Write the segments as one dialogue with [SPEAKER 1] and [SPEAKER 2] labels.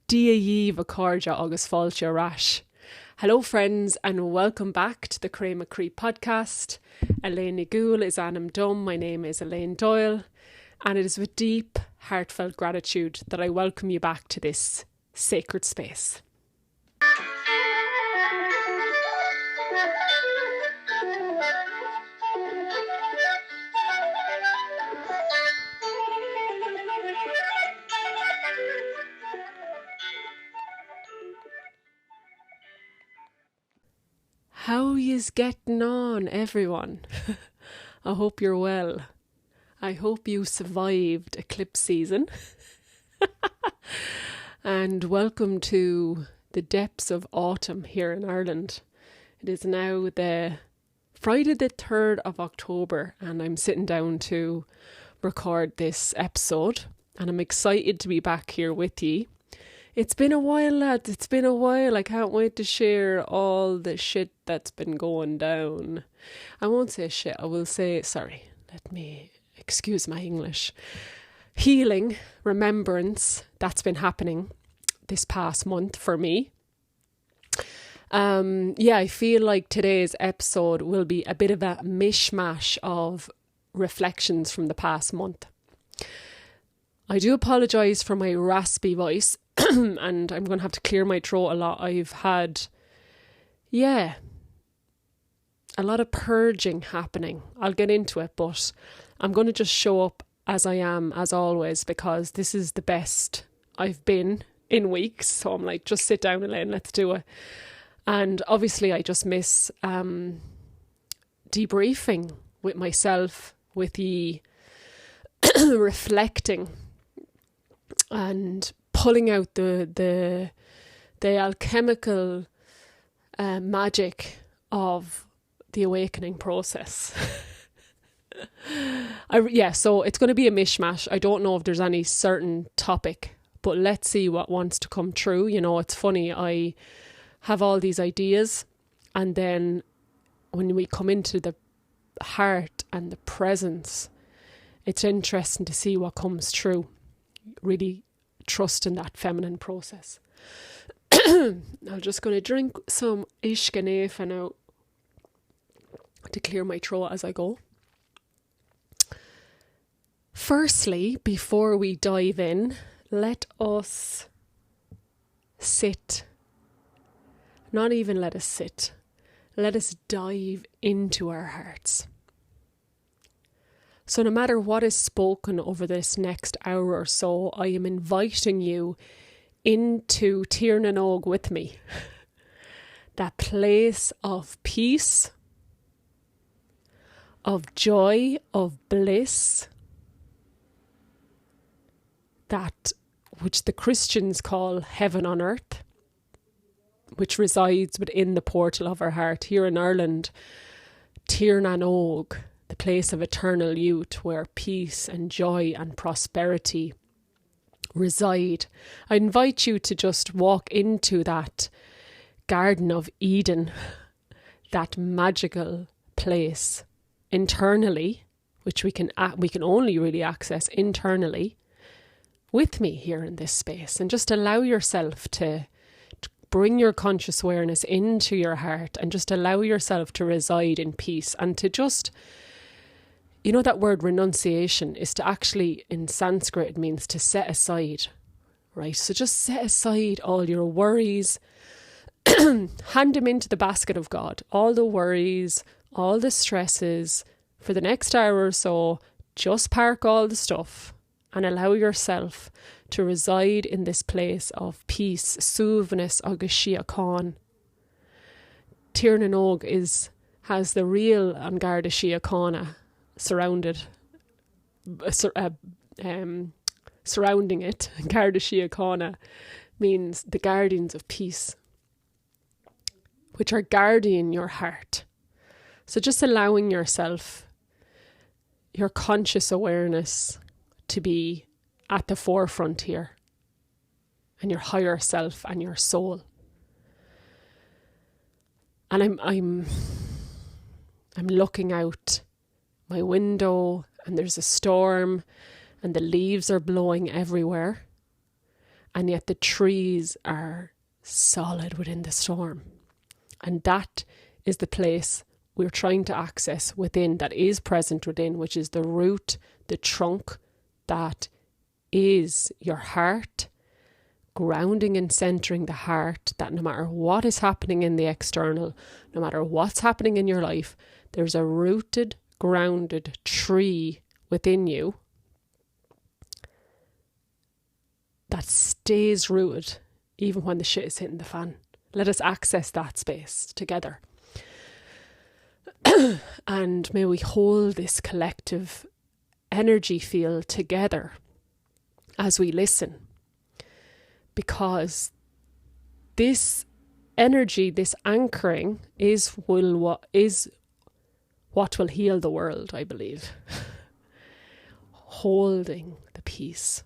[SPEAKER 1] Díomh Accordia agus fáilte rash. Hello friends and welcome back to the Chroí podcast. Elaine is Anam Dum. My name is Elaine Doyle and it is with deep, heartfelt gratitude that I welcome you back to this sacred space. How yous getting on, everyone? I hope you're well. I hope you survived Eclipse season. And welcome to the depths of autumn here in Ireland. It is now the Friday the 3rd of October and I'm sitting down to record this episode and I'm excited to be back here with ye. It's been a while, lads. It's been a while. I can't wait to share all the shit that's been going down. I won't say shit. I will say, let me excuse my English. Healing, remembrance, that's been happening this past month for me. I feel like today's episode will be a bit of a mishmash of reflections from the past month. I do apologise for my raspy voice. And I'm going to have to clear my throat a lot. I've had, a lot of purging happening. I'll get into it, but I'm going to just show up as I am, as always, because this is the best I've been in weeks. So I'm like, just sit down, Elaine, let's do it. And obviously I just miss debriefing with myself, with the reflecting and pulling out the alchemical magic of the awakening process. So it's going to be a mishmash. I don't know if there's any certain topic, but let's see what wants to come true. You know, it's funny. I have all these ideas and then when we come into the heart and the presence, it's interesting to see what comes true. Really trust in that feminine process. I'm just going to drink some ishkanefa now to clear my throat as I go. Firstly, before we dive in, let us sit. Not even let us sit. Let us dive into our hearts. So no matter what is spoken over this next hour or so, I am inviting you into Tír na nÓg with me. That place of peace, of joy, of bliss, that which the Christians call heaven on earth, which resides within the portal of our heart. Here in Ireland, Tír na nÓg, the place of eternal youth where peace and joy and prosperity reside. I invite you to just walk into that Garden of Eden, that magical place internally, which we can only really access internally, with me here in this space, and just allow yourself to bring your conscious awareness into your heart and just allow yourself to reside in peace and to just... You know that word renunciation is to actually, in Sanskrit, it means to set aside, right? So just set aside all your worries, hand them into the basket of God, all the worries, all the stresses. For the next hour or so, just park all the stuff and allow yourself to reside in this place of peace, suaimhneas agus síocháin. Tír na nÓg has the real an Garda Síochána surrounding it. Garda Síochána means the guardians of peace, which are guarding your heart. So just allowing yourself, your conscious awareness, to be at the forefront here, and your higher self and your soul. And I'm looking out my window and there's a storm and the leaves are blowing everywhere. and yet the trees are solid within the storm. And that is the place we're trying to access within, that is present within, which is the root, the trunk, that is your heart, grounding and centering the heart, that no matter what is happening in the external, no matter what's happening in your life, there's a rooted, grounded tree within you that stays rooted even when the shit is hitting the fan. Let us access that space together. And may we hold this collective energy field together as we listen. Because this energy, this anchoring is what will heal the world, I believe. Holding the peace.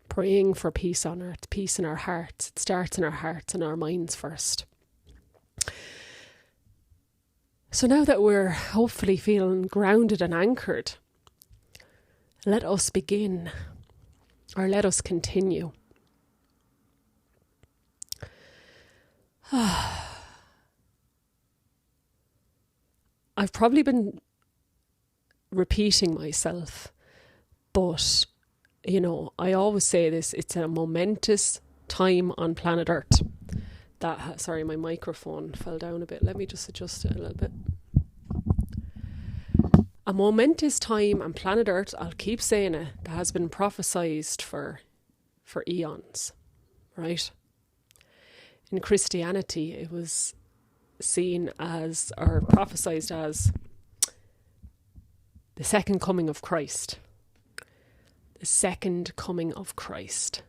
[SPEAKER 1] Praying for peace on earth, peace in our hearts. It starts in our hearts and our minds first. So now that we're hopefully feeling grounded and anchored, let us begin, or let us continue. I've probably been repeating myself, but you know, I always say this, it's a momentous time on planet Earth. Sorry, my microphone fell down a bit. Let me just adjust it a little bit. A momentous time on planet Earth, I'll keep saying it, that has been prophesized for eons, right? In Christianity, it was seen as, or prophesized as, the second coming of Christ. The second coming of Christ.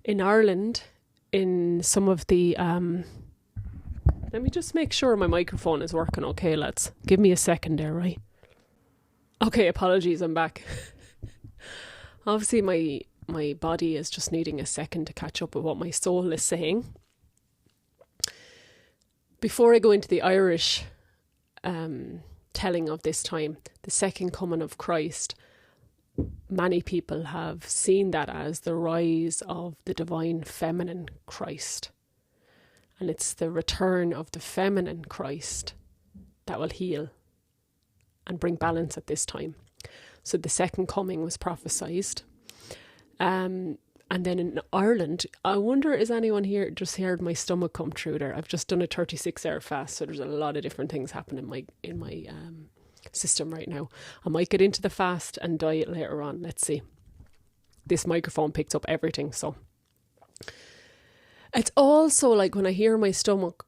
[SPEAKER 1] In Ireland, in some of the let me just make sure my microphone is working okay, lads. Give me a second there, right? Okay, apologies, I'm back. Obviously my body is just needing a second to catch up with what my soul is saying. Before I go into the Irish telling of this time, the second coming of Christ, many people have seen that as the rise of the divine feminine Christ. And it's the return of the feminine Christ that will heal and bring balance at this time. So the second coming was prophesied. And then in Ireland, I wonder, is anyone here just heard my stomach come through there? I've just done a 36-hour fast, so there's a lot of different things happening in my system right now. I might get into the fast and diet later on. Let's see. This microphone picks up everything, so it's also like when I hear my stomach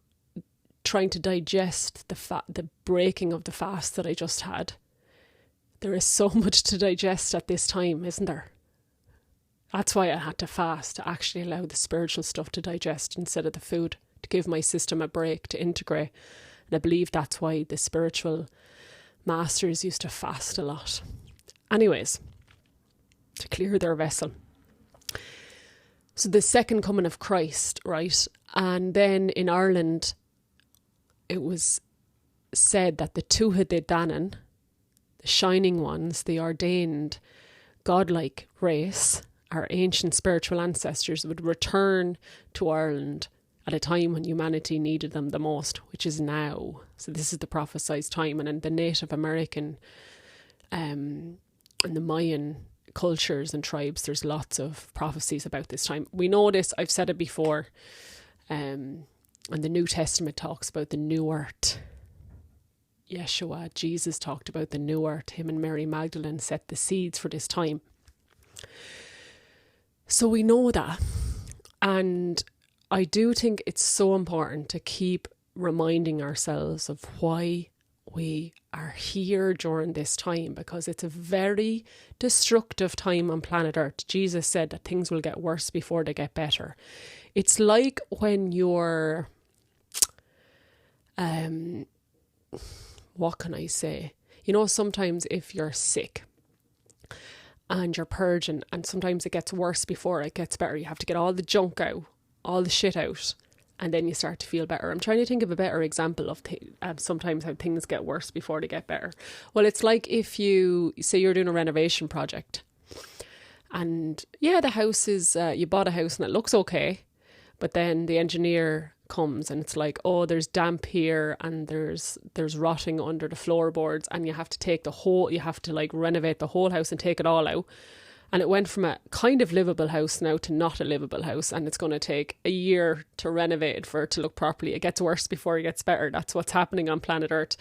[SPEAKER 1] trying to digest the breaking of the fast that I just had. There is so much to digest at this time, isn't there? That's why I had to fast, to actually allow the spiritual stuff to digest instead of the food, to give my system a break, to integrate. And I believe that's why the spiritual masters used to fast a lot. Anyways, to clear their vessel. So the second coming of Christ, right? And then in Ireland, it was said that the Tuatha De Danann, the shining ones, the ordained godlike race, our ancient spiritual ancestors, would return to Ireland at a time when humanity needed them the most, which is now. So this is the prophesied time. And in the Native American and the Mayan cultures and tribes, there's lots of prophecies about this time. We know this, I've said it before, and the New Testament talks about the new earth. Yeshua, Jesus talked about the new earth. Him and Mary Magdalene set the seeds for this time. So we know that. And I do think it's so important to keep reminding ourselves of why we are here during this time, because it's a very destructive time on planet Earth. Jesus said that things will get worse before they get better. It's like when you're, what can I say? You know, sometimes if you're sick and you're purging, and sometimes it gets worse before it gets better. You have to get all the junk out, all the shit out, and then you start to feel better. I'm trying to think of a better example of sometimes how things get worse before they get better. Well, it's like if you say you're doing a renovation project And yeah, the house is, you bought a house and it looks okay. But then the engineer comes and it's like, oh, there's damp here and there's rotting under the floorboards, and you have to like renovate the whole house and take it all out. And it went from a kind of livable house now to not a livable house, and it's going to take a year to renovate it for it to look properly. It gets worse before it gets better. That's what's happening on planet Earth.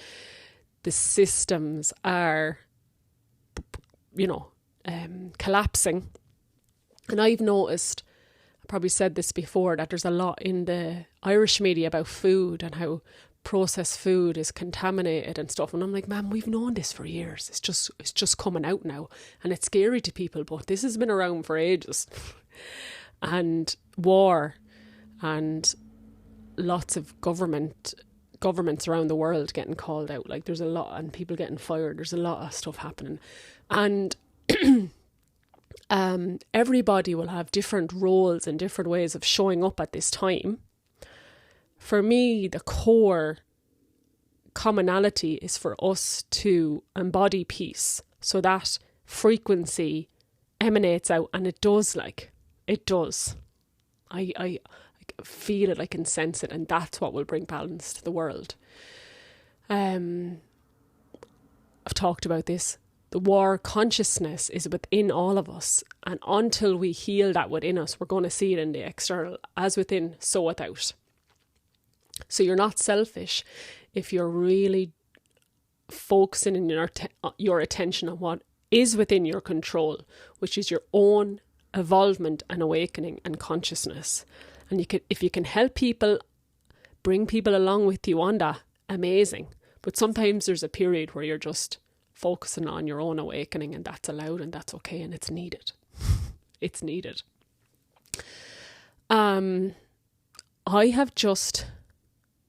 [SPEAKER 1] The systems are, collapsing. And I've noticed, probably said this before, that there's a lot in the Irish media about food and how processed food is contaminated and stuff. And I'm like, man, we've known this for years. It's just coming out now. And it's scary to people, but this has been around for ages. And war and lots of governments around the world getting called out. Like there's a lot, and people getting fired. There's a lot of stuff happening. And everybody will have different roles and different ways of showing up at this time. For me, the core commonality is for us to embody peace, so that frequency emanates out, and it does. I feel it, I can sense it, and that's what will bring balance to the world. I've talked about this. The war consciousness is within all of us, and until we heal that within us, we're going to see it in the external. As within, so without. So you're not selfish if you're really focusing in your attention on what is within your control, which is your own evolvement and awakening and consciousness. And if you can help people, bring people along with you on that, amazing. But sometimes there's a period where you're just focusing on your own awakening, and that's allowed and that's okay, and it's needed. It's needed. I have just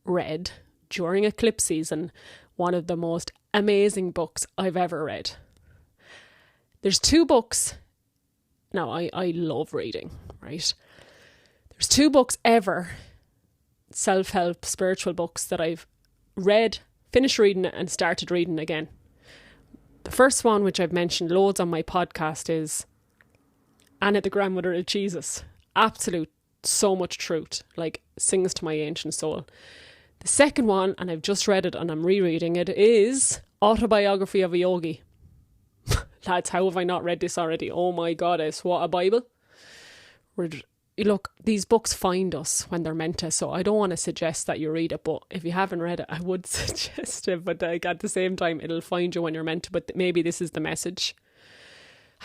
[SPEAKER 1] read during Eclipse season one of the most amazing books I've ever read. There's two books. Now, I love reading, right? There's two books ever, self-help, spiritual books, that I've read, finished reading it, and started reading again. The first one, which I've mentioned loads on my podcast, is Anna, the Grandmother of Jesus. Absolute, so much truth, like sings to my ancient soul. The second one, and I've just read it and I'm rereading it, is Autobiography of a Yogi. Lads, how have I not read this already? Oh my goddess, what a Bible. Look, these books find us when they're meant to, so I don't want to suggest that you read it, but if you haven't read it, I would suggest it, but like at the same time, it'll find you when you're meant to, but maybe this is the message.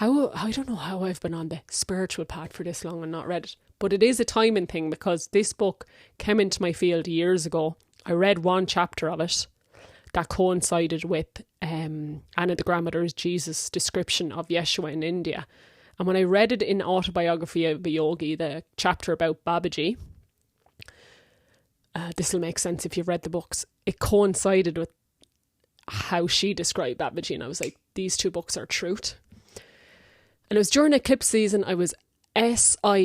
[SPEAKER 1] I don't know how I've been on the spiritual path for this long and not read it, but it is a timing thing, because this book came into my field years ago. I read one chapter of it that coincided with Anna, the Grandmother of Jesus' description of Yeshua in India. And when I read it in Autobiography of a Yogi, the chapter about Babaji, this will make sense if you've read the books, it coincided with how she described Babaji. And I was like, these two books are truth. And it was during Eclipse season. I was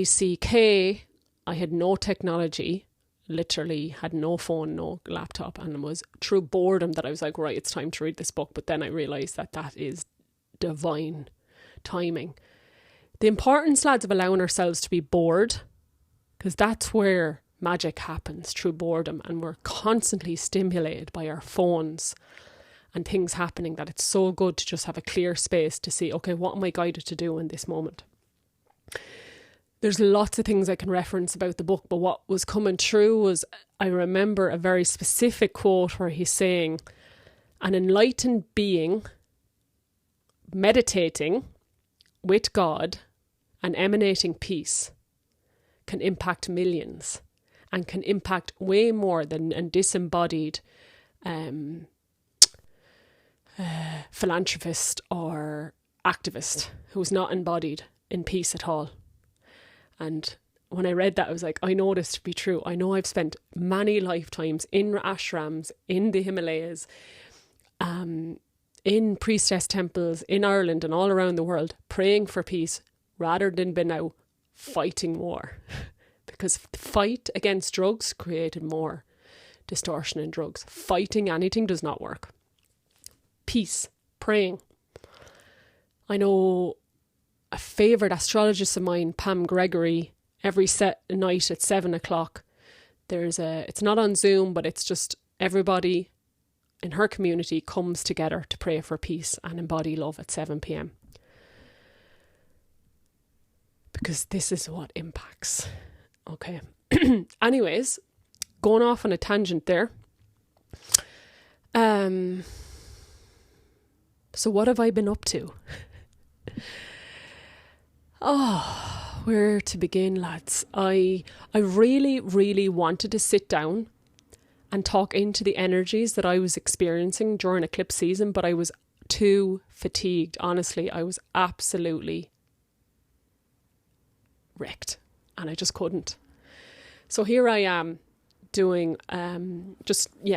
[SPEAKER 1] sick. I had no technology, literally had no phone, no laptop. And it was through boredom that I was like, right, it's time to read this book. But then I realised that is divine timing. The importance, lads, of allowing ourselves to be bored, because that's where magic happens, through boredom, and we're constantly stimulated by our phones and things happening, that it's so good to just have a clear space to see, okay, what am I guided to do in this moment? There's lots of things I can reference about the book, but what was coming through was, I remember a very specific quote where he's saying, an enlightened being meditating with God and emanating peace can impact millions, and can impact way more than a disembodied philanthropist or activist who's not embodied in peace at all. And when I read that, I was like, I know this to be true. I know I've spent many lifetimes in ashrams, in the Himalayas, in priestess temples, in Ireland and all around the world, praying for peace rather than been out fighting war. Because the fight against drugs created more distortion in drugs. Fighting anything does not work. Peace, praying. I know a favourite astrologist of mine, Pam Gregory, every night at 7:00, it's not on Zoom, but it's just everybody in her community comes together to pray for peace and embody love at 7 p.m. Because this is what impacts. Okay. Anyways, going off on a tangent there. So what have I been up to? Oh, where to begin, lads? I really, really wanted to sit down and talk into the energies that I was experiencing during eclipse season, but I was too fatigued. Honestly, I was absolutely wrecked and I just couldn't. So here I am doing,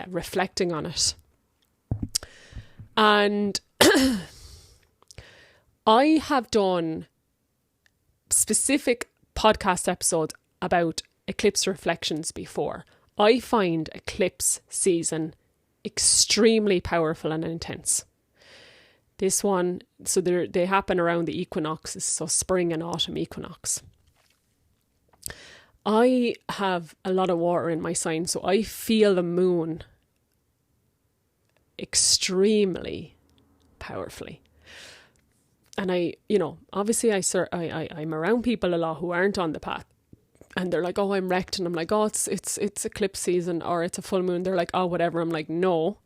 [SPEAKER 1] reflecting on it. And I have done specific podcast episodes about eclipse reflections before. I find eclipse season extremely powerful and intense. This one, so they happen around the equinoxes, so spring and autumn equinox. I have a lot of water in my sign, so I feel the moon extremely powerfully. And obviously I'm around people a lot who aren't on the path. And they're like, oh, I'm wrecked. And I'm like, oh, it's eclipse season or it's a full moon. They're like, oh, whatever. I'm like, no.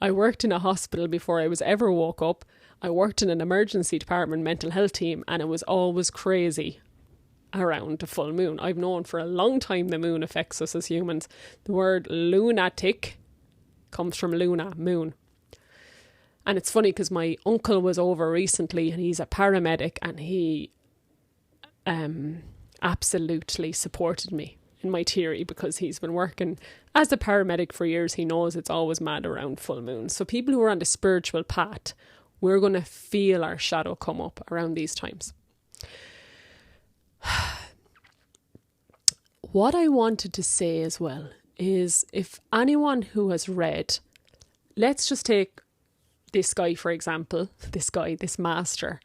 [SPEAKER 1] I worked in a hospital before I was ever woke up. I worked in an emergency department mental health team, and it was always crazy around the full moon. I've known for a long time the moon affects us as humans. The word lunatic comes from luna, moon. And it's funny because my uncle was over recently and he's a paramedic, and he absolutely supported me in my theory because he's been working as a paramedic for years. He knows it's always mad around full moon. So people who are on the spiritual path, we're going to feel our shadow come up around these times. What I wanted to say as well is, if anyone who has read, let's just take this guy, for example, this master,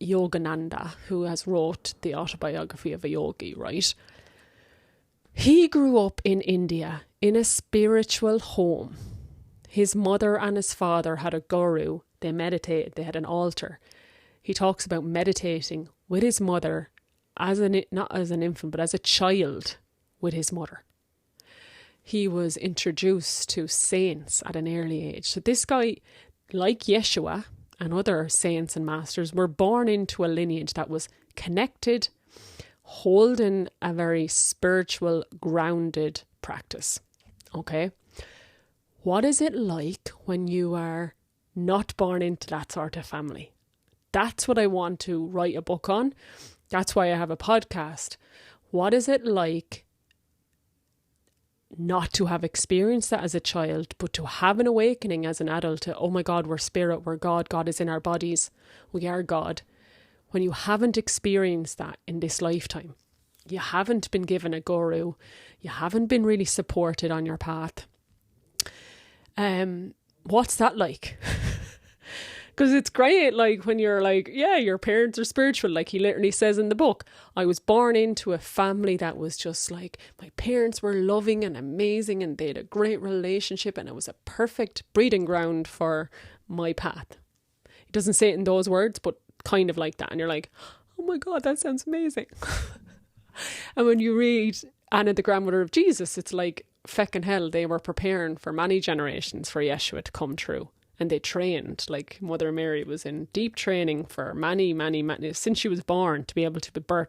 [SPEAKER 1] Yogananda, who has wrote the Autobiography of a Yogi, right? He grew up in India in a spiritual home. His mother and his father had a guru. They meditated. They had an altar. He talks about meditating with his mother not as an infant, but as a child with his mother. He was introduced to saints at an early age. So this guy, like Yeshua and other saints and masters, were born into a lineage that was connected, holding a very spiritual, grounded practice. Okay? What is it like when you are not born into that sort of family? That's what I want to write a book on. That's why I have a podcast. What is it like not to have experienced that as a child, but to have an awakening as an adult to, oh my God, we're spirit, we're God, God is in our bodies, we are God. When you haven't experienced that in this lifetime, you haven't been given a guru, you haven't been really supported on your path. What's that like? Because it's great, like, when you're like, yeah, your parents are spiritual. Like he literally says in the book, I was born into a family that was just like, my parents were loving and amazing and they had a great relationship and it was a perfect breeding ground for my path. He doesn't say it in those words, but kind of like that. And you're like, oh my God, that sounds amazing. And when you read Anna, the grandmother of Jesus, it's like, feckin' hell, they were preparing for many generations for Yeshua to come true. And they trained, like Mother Mary was in deep training for many, since she was born, to be able to birth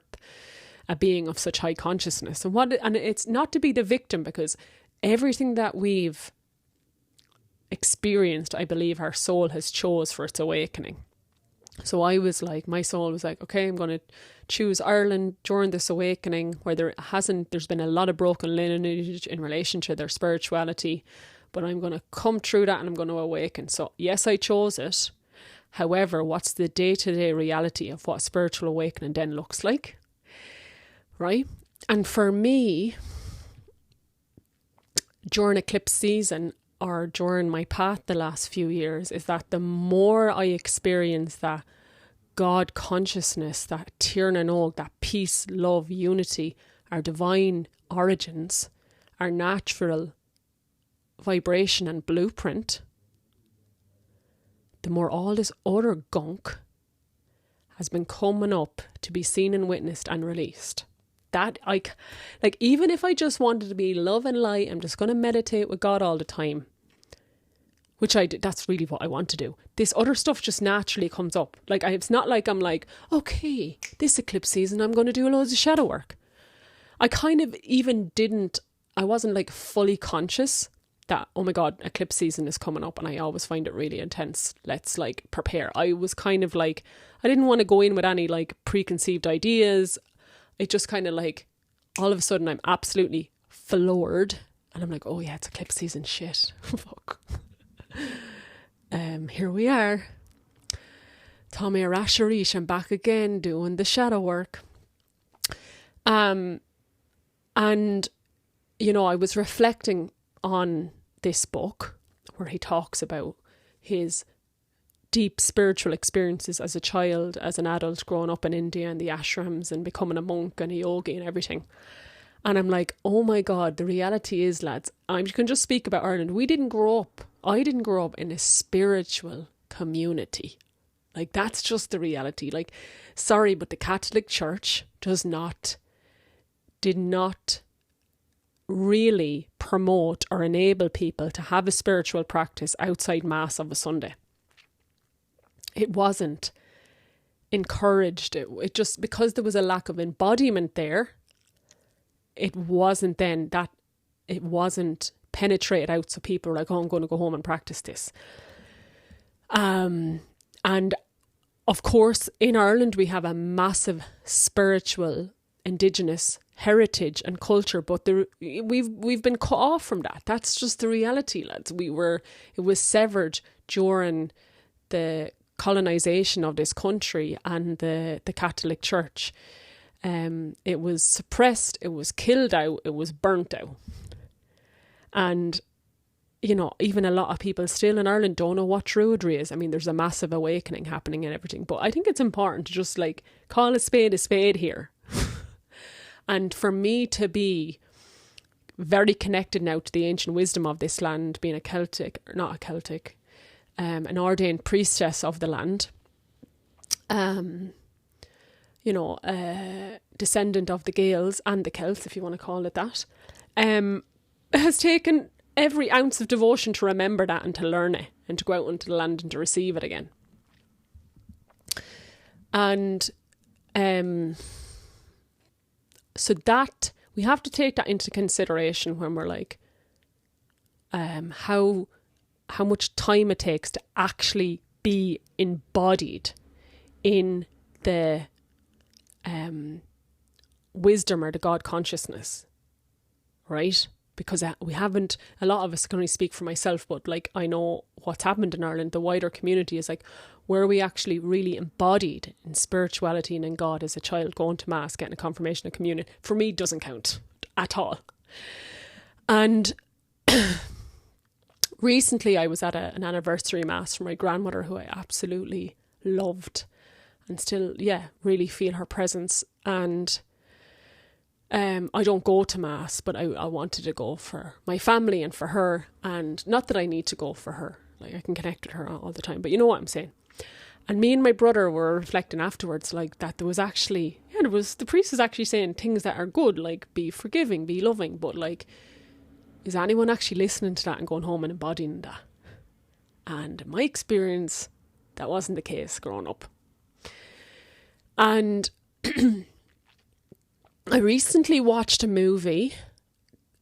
[SPEAKER 1] a being of such high consciousness. And it's not to be the victim, because everything that we've experienced, I believe our soul has chose for its awakening. So I was like, my soul was like, okay, I'm going to choose Ireland during this awakening where there's been a lot of broken lineage in relation to their spirituality, but I'm going to come through that and I'm going to awaken. So yes, I chose it. However, what's the day-to-day reality of what spiritual awakening then looks like? Right? And for me, during eclipse season, or during my path the last few years is that the more I experience that God consciousness, that Tír na nÓg, that peace, love, unity, our divine origins, our natural vibration and blueprint, the more all this other gunk has been coming up to be seen and witnessed and released. That like, even if I just wanted to be love and light, I'm just going to meditate with God all the time, which I do. That's really what I want to do. This other stuff just naturally comes up. Like, it's not like I'm like, okay, this eclipse season, I'm going to do loads of shadow work. I kind of even I wasn't like fully conscious that, oh my God, eclipse season is coming up and I always find it really intense. Let's like prepare. I was kind of like, I didn't want to go in with any like preconceived ideas. It just kind of like, all of a sudden I'm absolutely floored and I'm like, oh yeah, it's eclipse season, shit. Fuck. Here we are. Tommy Arasharish, I'm back again doing the shadow work. And, you know, I was reflecting on this book where he talks about his deep spiritual experiences as a child, as an adult, growing up in India and the ashrams and becoming a monk and a yogi and everything. And I'm like, oh my God, the reality is, lads, you can just speak about Ireland. I didn't grow up in a spiritual community. Like, that's just the reality. Like, sorry, but the Catholic Church did not really promote or enable people to have a spiritual practice outside Mass of a Sunday. It wasn't encouraged. It just, because there was a lack of embodiment there, it wasn't penetrated out, so people were like, oh, I'm going to go home and practice this. And of course, in Ireland, we have a massive spiritual indigenous heritage and culture, but we've been cut off from that. That's just the reality, lads. It was severed during the colonization of this country and the Catholic Church. It was suppressed, it was killed out, it was burnt out. And, you know, even a lot of people still in Ireland don't know what Druidry is. I mean, there's a massive awakening happening and everything, but I think it's important to just like call a spade here. And for me to be very connected now to the ancient wisdom of this land, being an ordained priestess of the land, descendant of the Gaels and the Celts, if you want to call it that, has taken every ounce of devotion to remember that and to learn it and to go out into the land and to receive it again. And so that we have to take that into consideration when we're like, how much time it takes to actually be embodied in the wisdom or the God consciousness, right? Because a lot of us can only speak for myself, but like, I know what's happened in Ireland, the wider community is like, where we actually really embodied in spirituality and in God as a child, going to Mass, getting a confirmation of communion, for me doesn't count at all. And recently I was at an anniversary Mass for my grandmother, who I absolutely loved and still, really feel her presence. And I don't go to Mass, but I wanted to go for my family and for her. And not that I need to go for her. Like, I can connect with her all the time, but you know what I'm saying. And me and my brother were reflecting afterwards, like, that there was actually, the priest is actually saying things that are good, like be forgiving, be loving. But like, is anyone actually listening to that and going home and embodying that? And in my experience, that wasn't the case growing up. And I recently watched a movie,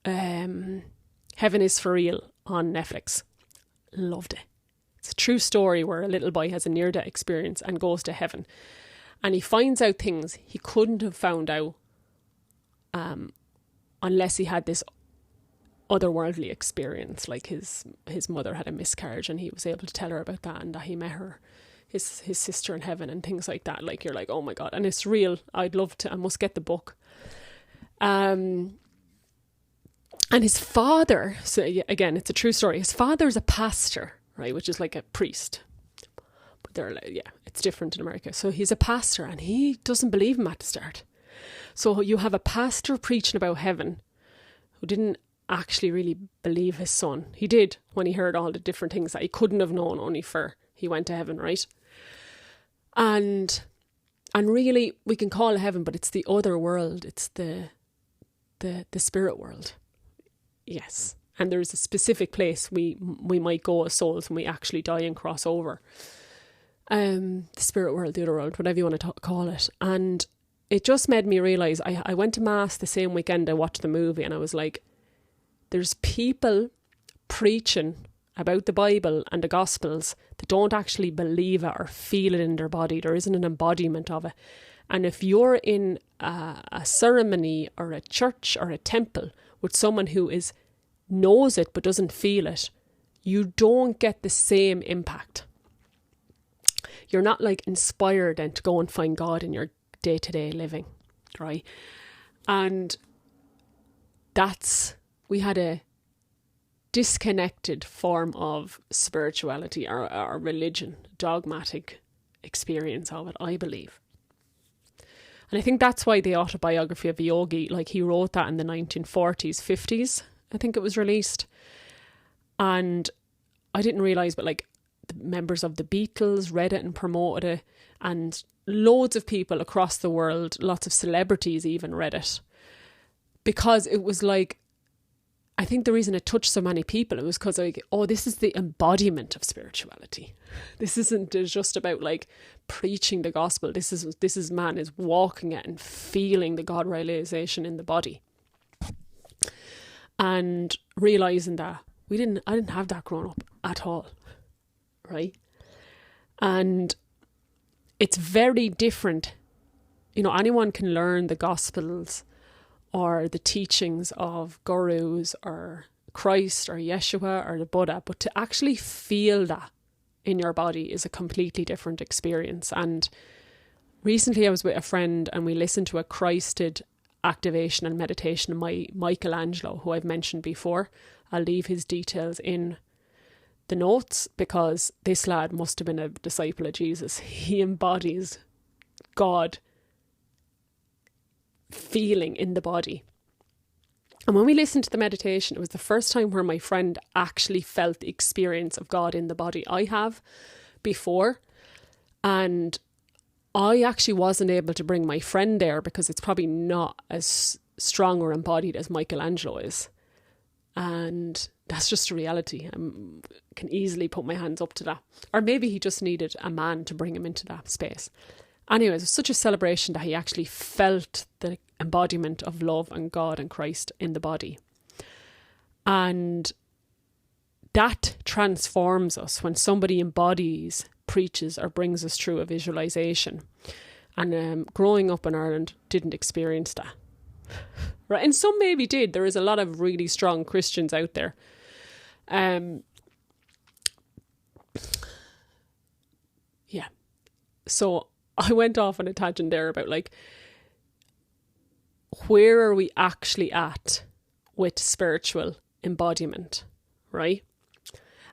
[SPEAKER 1] Heaven is for Real, on Netflix. Loved it. It's a true story where a little boy has a near-death experience and goes to heaven. And he finds out things he couldn't have found out unless he had this otherworldly experience. Like his mother had a miscarriage and he was able to tell her about that, and that he met his sister in heaven and things like that. Like, you're like, oh my God. And it's real. I must get the book. And And his father, so again, it's a true story. His father's a pastor, right, which is like a priest. But it's different in America. So he's a pastor and he doesn't believe him at the start. So you have a pastor preaching about heaven who didn't actually really believe his son. He did when he heard all the different things that he couldn't have known only for he went to heaven, right? And really, we can call it heaven, but it's the other world. It's the spirit world. Yes. And there's a specific place we might go as souls when we actually die and cross over. The spirit world, the other world, whatever you want to call it. And it just made me realise, I went to Mass the same weekend I watched the movie, and I was like, there's people preaching about the Bible and the Gospels that don't actually believe it or feel it in their body. There isn't an embodiment of it. And if you're in a ceremony or a church or a temple with someone who knows it but doesn't feel it, you don't get the same impact. You're not like inspired then to go and find God in your day-to-day living, right? And we had a disconnected form of spirituality or religion, dogmatic experience of it, I believe. And I think that's why the Autobiography of Yogi, like he wrote that in the 1940s, 50s, I think it was released. And I didn't realise, but like the members of the Beatles read it and promoted it, and loads of people across the world, lots of celebrities even read it, because it was like, I think the reason it touched so many people, it was because like, oh, this is the embodiment of spirituality. This isn't just about like preaching the gospel. This is man is walking it and feeling the God realization in the body. And realizing that I didn't have that growing up at all. Right? And it's very different. You know, anyone can learn the gospels or the teachings of gurus or Christ or Yeshua or the Buddha, but to actually feel that in your body is a completely different experience. And recently I was with a friend and we listened to a Christed activation and meditation by Michael Angelo, who I've mentioned before. I'll leave his details in the notes, because this lad must have been a disciple of Jesus. He embodies God feeling in the body. And when we listened to the meditation, it was the first time where my friend actually felt the experience of God in the body. I have before, and I actually wasn't able to bring my friend there because it's probably not as strong or embodied as Michelangelo is. And that's just a reality. I can easily put my hands up to that. Or maybe he just needed a man to bring him into that space. Anyway, it was such a celebration that he actually felt the embodiment of love and God and Christ in the body. And that transforms us when somebody embodies, preaches, or brings us through a visualization. And growing up in Ireland, didn't experience that. Right? And some maybe did. There is a lot of really strong Christians out there. Yeah. So I went off on a tangent there about like, where are we actually at with spiritual embodiment, right?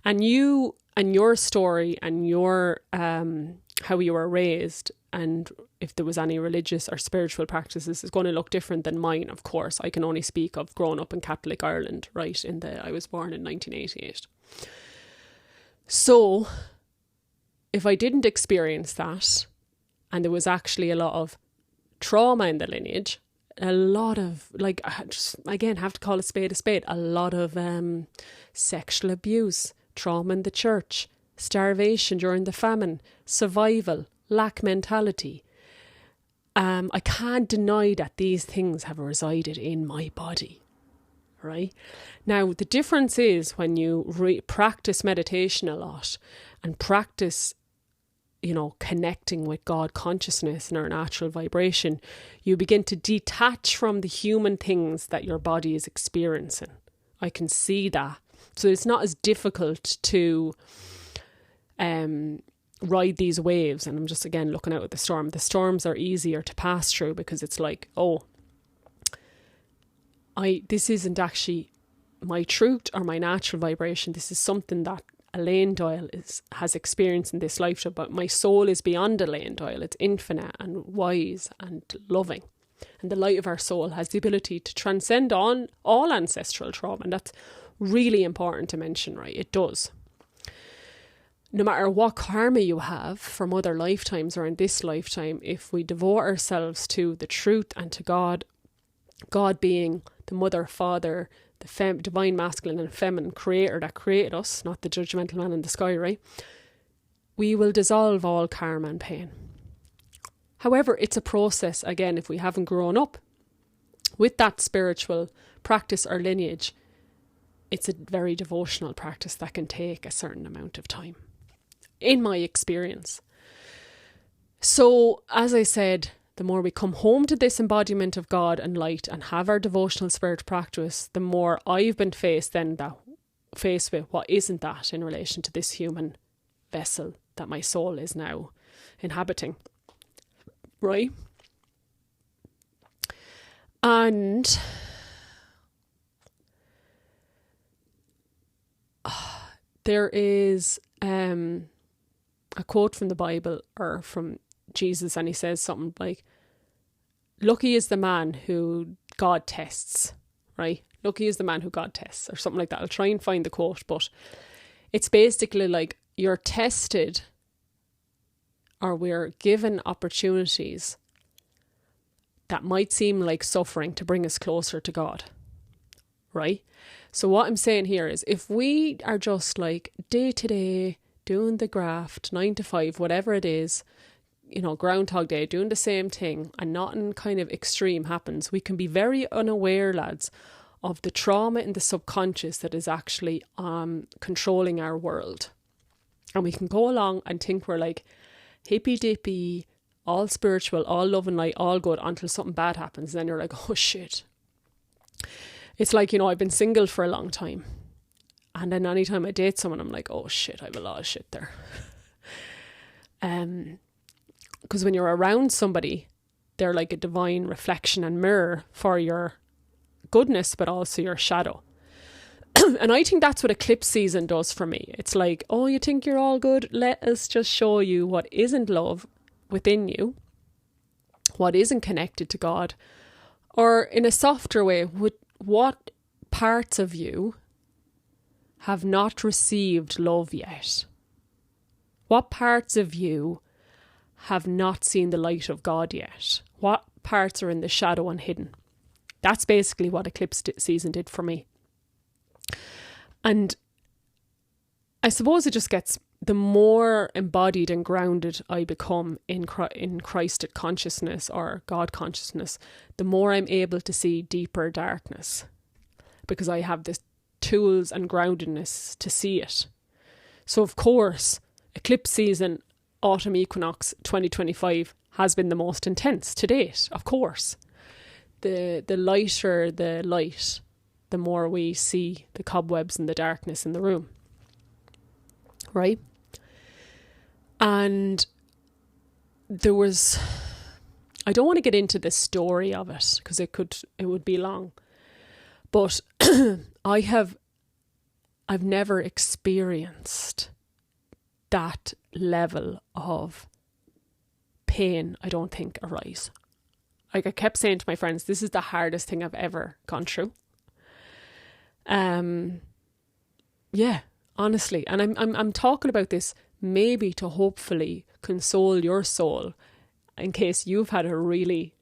[SPEAKER 1] And you and your story and your how you were raised, and if there was any religious or spiritual practices, is going to look different than mine, of course. I can only speak of growing up in Catholic Ireland, right? I was born in 1988. So if I didn't experience that, and there was actually a lot of trauma in the lineage, a lot of, like, just again, have to call a spade, a lot of sexual abuse, trauma in the church, starvation during the famine, survival, lack mentality. I can't deny that these things have resided in my body, right? Now, the difference is when you practice meditation a lot and practice, you know, connecting with God consciousness and our natural vibration, you begin to detach from the human things that your body is experiencing. I can see that. So it's not as difficult to ride these waves. And I'm just, again, looking out at the storm. The storms are easier to pass through because it's like, oh, this isn't actually my truth or my natural vibration. This is something that Elaine Doyle has experienced in this lifetime, but my soul is beyond Elaine Doyle. It's infinite and wise and loving. And the light of our soul has the ability to transcend on all ancestral trauma. And that's really important to mention, right? It does. No matter what karma you have from other lifetimes or in this lifetime, if we devote ourselves to the truth and to God, God being the mother, father, the divine masculine and feminine creator that created us, not the judgmental man in the sky, right? We will dissolve all karma and pain. However, it's a process, again, if we haven't grown up with that spiritual practice or lineage, it's a very devotional practice that can take a certain amount of time, in my experience. So, as I said, the more we come home to this embodiment of God and light and have our devotional spirit practice, the more I've been faced with what isn't that in relation to this human vessel that my soul is now inhabiting. Right? And there is a quote from the Bible or from Jesus, and he says something like, lucky is the man who God tests, right? Lucky is the man who God tests, or something like that. I'll try and find the quote, but it's basically like you're tested, or we're given opportunities that might seem like suffering to bring us closer to God, right? So what I'm saying here is, if we are just like day to day, doing the graft, 9 to 5, whatever it is, you know, Groundhog Day, doing the same thing, and nothing kind of extreme happens, we can be very unaware, lads, of the trauma in the subconscious that is actually controlling our world. And we can go along and think we're like hippy dippy, all spiritual, all love and light, all good, until something bad happens. And then you're like, oh shit. It's like, you know, I've been single for a long time. And then anytime I date someone, I'm like, oh shit, I have a lot of shit there. Because when you're around somebody, they're like a divine reflection and mirror for your goodness, but also your shadow. And I think that's what eclipse season does for me. It's like, oh, you think you're all good? Let us just show you what isn't love within you, what isn't connected to God, or in a softer way, what parts of you have not received love yet. What parts of you have not seen the light of God yet? What parts are in the shadow and hidden? That's basically what eclipse season did for me. And I suppose it just gets, the more embodied and grounded I become in Christ consciousness or God consciousness, the more I'm able to see deeper darkness, because I have the tools and groundedness to see it. So of course, eclipse season, autumn equinox 2025 has been the most intense to date, of course. The lighter the light, the more we see the cobwebs and the darkness in the room. Right? And there was, I don't want to get into the story of it because it would be long, but I've never experienced that level of pain, I don't think, arise. Like I kept saying to my friends, this is the hardest thing I've ever gone through. Yeah, honestly. And I'm talking about this maybe to hopefully console your soul in case you've had a really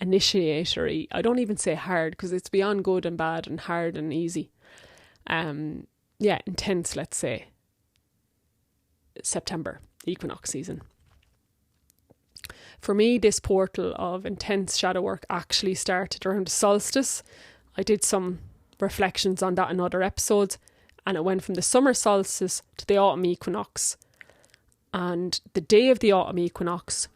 [SPEAKER 1] initiatory, I don't even say hard because it's beyond good and bad and hard and easy. Intense, let's say, September equinox season. For me, this portal of intense shadow work actually started around the solstice. I did some reflections on that in other episodes, and it went from the summer solstice to the autumn equinox. And the day of the autumn equinox,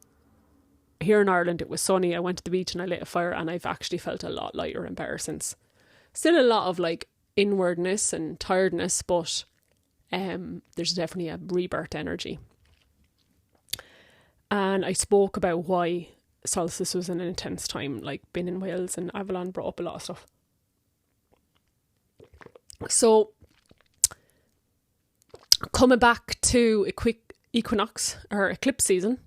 [SPEAKER 1] here in Ireland, it was sunny. I went to the beach and I lit a fire, and I've actually felt a lot lighter and better since. Still a lot of like inwardness and tiredness, but there's definitely a rebirth energy. And I spoke about why solstice was an intense time, like being in Wales, and Avalon brought up a lot of stuff. So coming back to equinox or eclipse season,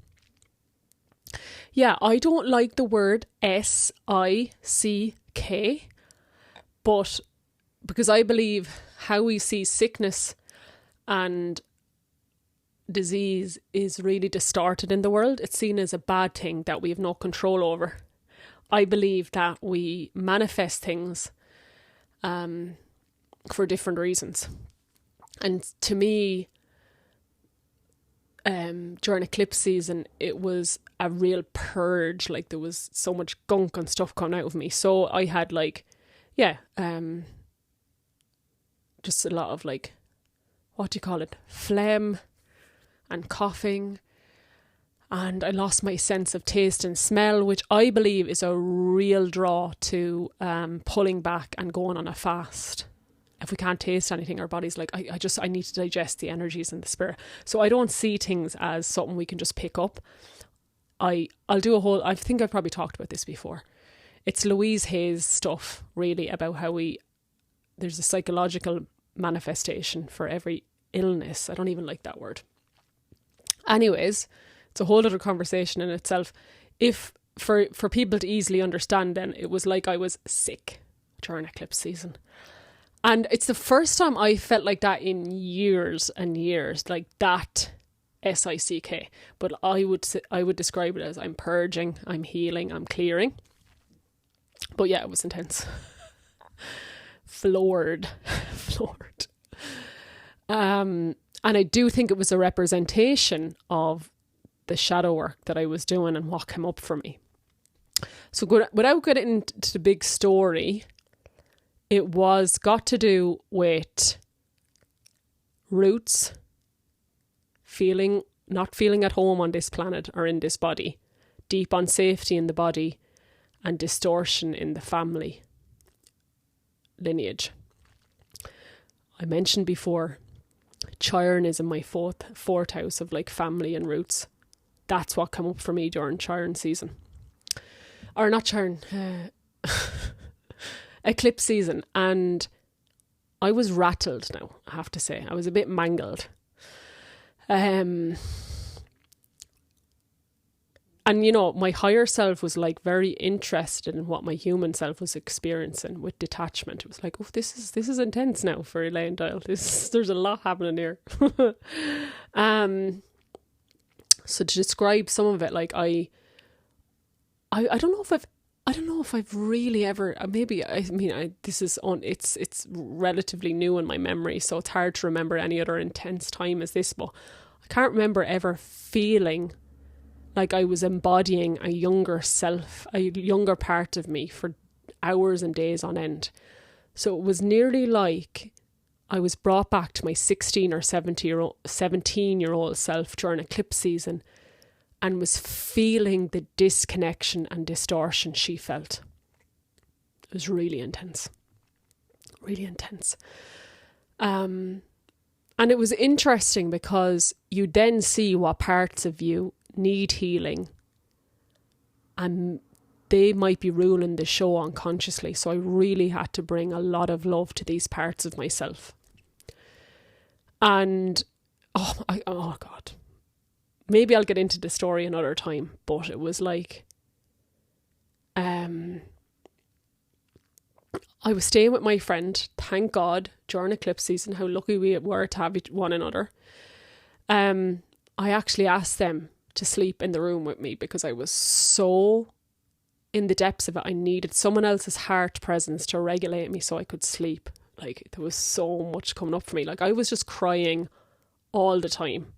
[SPEAKER 1] yeah, I don't like the word SICK, but because I believe how we see sickness and disease is really distorted in the world. It's seen as a bad thing that we have no control over. I believe that we manifest things for different reasons. And to me, during eclipse season, it was a real purge. Like there was so much gunk and stuff coming out of me. So I had just a lot of what do you call it? Phlegm and coughing. And I lost my sense of taste and smell, which I believe is a real draw to pulling back and going on a fast. If we can't taste anything, our body's like, I need to digest the energies and the spirit. So I don't see things as something we can just pick up. I'll do I think I've probably talked about this before. It's Louise Hay's stuff, really, about how there's a psychological manifestation for every illness. I don't even like that word. Anyways, it's a whole other conversation in itself. If for people to easily understand, then it was like I was sick during eclipse season. And it's the first time I felt like that in years and years, like that SICK. But I would describe it as I'm purging, I'm healing, I'm clearing. But yeah, it was intense. Floored. And I do think it was a representation of the shadow work that I was doing and what came up for me. So without getting into the big story, it got to do with roots, not feeling at home on this planet or in this body, deep unsafety in the body, and distortion in the family lineage. I mentioned before, Chiron is in my fourth house of family and roots. That's what came up for me during Chiron season. Or not Chiron, eclipse season. And I was rattled now, I have to say. I was a bit mangled. And my higher self was very interested in what my human self was experiencing with detachment. It was like, oh, this is intense now for Elaine Dial. There's a lot happening here. So to describe some of it, I don't know if I've really ever, it's relatively new in my memory, so it's hard to remember any other intense time as this, but I can't remember ever feeling like I was embodying a younger self, a younger part of me for hours and days on end. So it was nearly like I was brought back to my 16 or 17-year-old self during eclipse season and was feeling the disconnection and distortion she felt. It was really intense. Really intense. And it was interesting because you then see what parts of you need healing and they might be ruling the show unconsciously. So I really had to bring a lot of love to these parts of myself. And oh God, maybe I'll get into the story another time, but it was I was staying with my friend, thank God, during eclipse season, how lucky we were to have one another. I actually asked them to sleep in the room with me because I was so in the depths of it. I needed someone else's heart presence to regulate me so I could sleep. There was so much coming up for me. I was just crying all the time.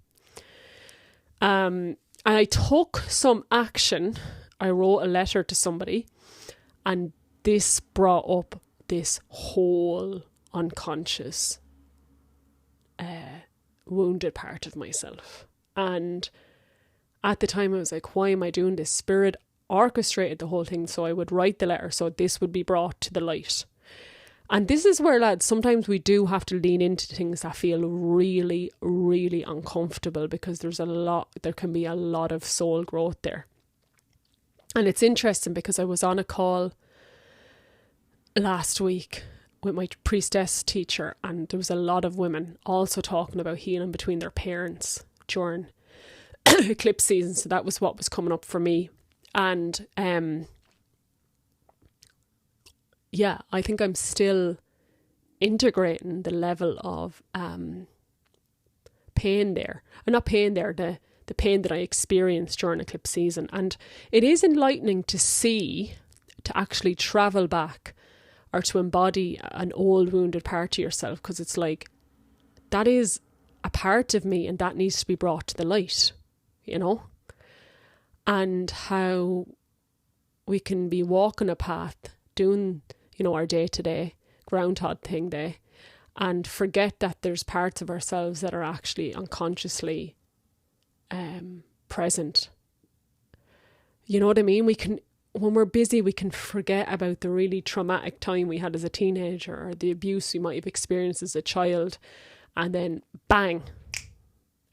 [SPEAKER 1] And I took some action. I wrote a letter to somebody, and this brought up this whole unconscious wounded part of myself. And at the time I was like, why am I doing this? Spirit orchestrated the whole thing so I would write the letter so this would be brought to the light. And this is where, lads, sometimes we do have to lean into things that feel really, really uncomfortable because there can be a lot of soul growth there. And it's interesting because I was on a call last week with my priestess teacher, and there was a lot of women also talking about healing between their parents during eclipse season. So that was what was coming up for me. And I think I'm still integrating the level of pain there. And not pain there, the pain that I experienced during eclipse season. And it is enlightening to see, to actually travel back or to embody an old wounded part of yourself, because it's like, that is a part of me and that needs to be brought to the light, you know? And how we can be walking a path, doing, you know, our day-to-day Groundhog thing day, and forget that there's parts of ourselves that are actually unconsciously present. You know what I mean? We can, when we're busy, we can forget about the really traumatic time we had as a teenager, or the abuse we might have experienced as a child, and then bang,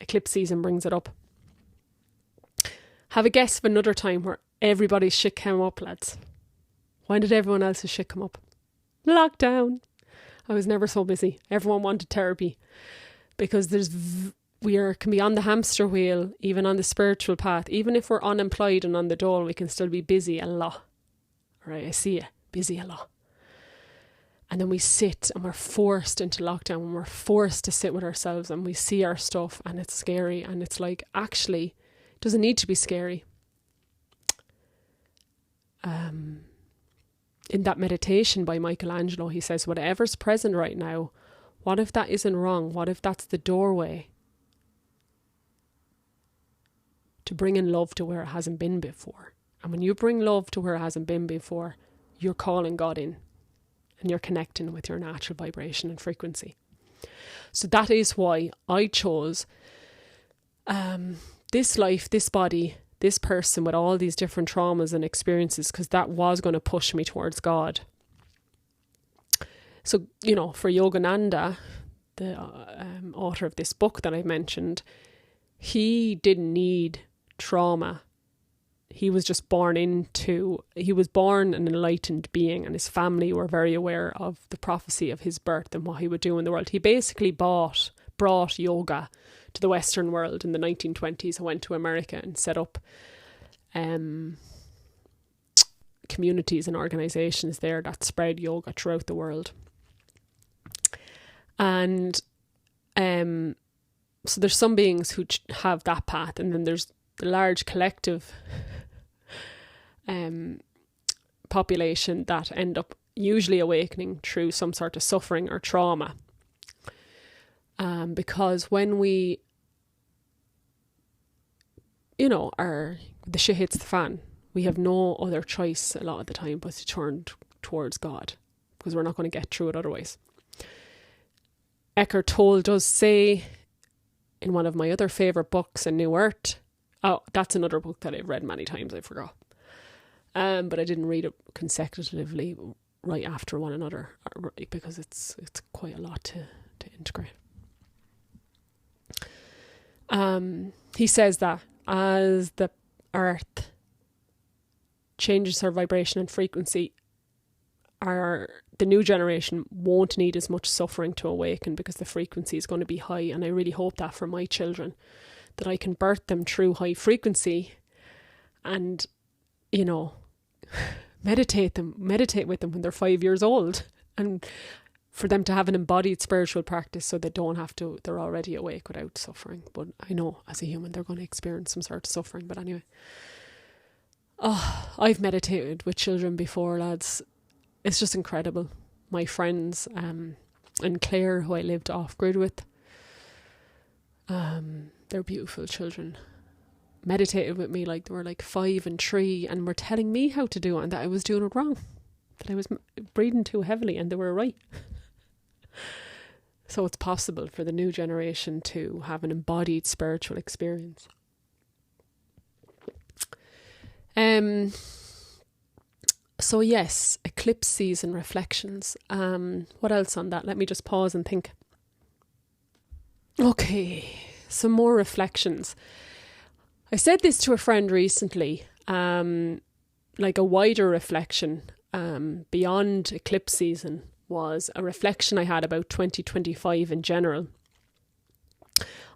[SPEAKER 1] eclipse season brings it up. Have a guess of another time where everybody's shit came up, lads. When did everyone else's shit come up? Lockdown. I was never so busy. Everyone wanted therapy, because can be on the hamster wheel, even on the spiritual path. Even if we're unemployed and on the dole, we can still be busy a lot. Right, I see you, busy a lot. And then we sit and we're forced into lockdown, and we're forced to sit with ourselves, and we see our stuff, and it's scary. And it's like, actually, it doesn't need to be scary. In that meditation by Angelo, he says, whatever's present right now, what if that isn't wrong? What if that's the doorway to bring in love to where it hasn't been before? And when you bring love to where it hasn't been before, you're calling God in, and you're connecting with your natural vibration and frequency. So that is why I chose this life, this body, this person with all these different traumas and experiences, because that was going to push me towards God. So, you know, for Yogananda, the author of this book that I mentioned, he didn't need trauma. He was just he was born an enlightened being, and his family were very aware of the prophecy of his birth and what he would do in the world. He basically brought yoga to the Western world in the 1920s. I went to America and set up communities and organizations there that spread yoga throughout the world. And so there's some beings who have that path, and then there's the large collective population that end up usually awakening through some sort of suffering or trauma. Because when we, you know, the shit hits the fan, we have no other choice a lot of the time but to turn towards God, because we're not going to get through it otherwise. Eckhart Tolle does say in one of my other favourite books, A New Earth. Oh, that's another book that I've read many times, I forgot. But I didn't read it consecutively right after one another, because it's quite a lot to integrate. He says that as the earth changes her vibration and frequency, the new generation won't need as much suffering to awaken, because the frequency is going to be high. And I really hope that for my children, that I can birth them through high frequency, and, you know, meditate with them when they're 5 years old, and for them to have an embodied spiritual practice, so they don't have to, they're already awake without suffering. But I know as a human they're going to experience some sort of suffering. But anyway, I've meditated with children before, lads. It's just incredible. My friends and Claire, who I lived off grid with, they're beautiful children, meditated with me like they were like 5 and 3, and were telling me how to do it, and that I was doing it wrong, that I was breathing too heavily, and they were right. So it's possible for the new generation to have an embodied spiritual experience. So yes, eclipse season reflections. What else on that? Let me just pause and think. Okay, some more reflections. I said this to a friend recently, like a wider reflection beyond eclipse season. was a reflection I had about 2025 in general.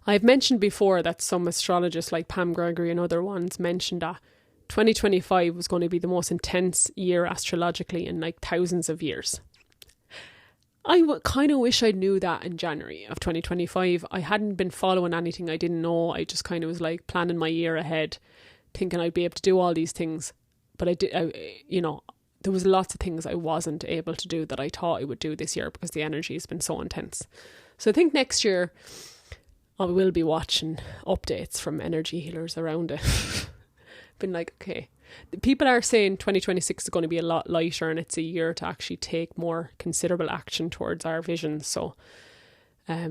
[SPEAKER 1] I've mentioned before that some astrologists like Pam Gregory and other ones mentioned that 2025 was going to be the most intense year astrologically in like thousands of years. I kind of wish I knew that in January of 2025. I hadn't been following anything I didn't know. I just kind of was like planning my year ahead, thinking I'd be able to do all these things. But there was lots of things I wasn't able to do that I thought I would do this year because the energy has been so intense. So I think next year I will be watching updates from energy healers around it. Been like, okay, people are saying 2026 is going to be a lot lighter and it's a year to actually take more considerable action towards our vision. So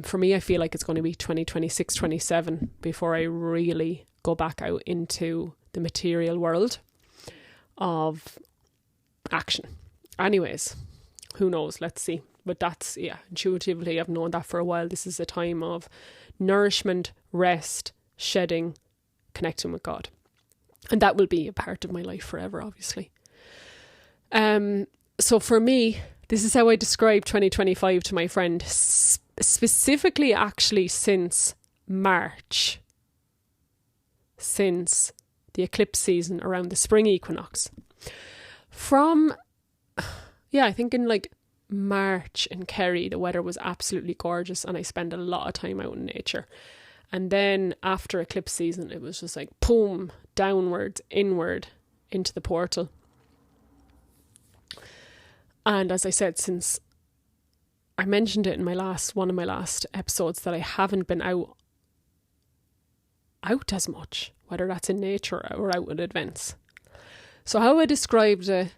[SPEAKER 1] for me, I feel like it's going to be 2026, 27 before I really go back out into the material world of action. Anyways, who knows? Let's see. But that's, intuitively, I've known that for a while. This is a time of nourishment, rest, shedding, connecting with God. And that will be a part of my life forever, obviously. So for me, this is how I describe 2025 to my friend, specifically actually since March, since the eclipse season around the spring equinox. I think in like March in Kerry, the weather was absolutely gorgeous and I spent a lot of time out in nature. And then after eclipse season, it was just like, boom, downward, inward, into the portal. And as I said, since I mentioned it in one of my last episodes, that I haven't been out as much, whether that's in nature or out at events. So how I described it,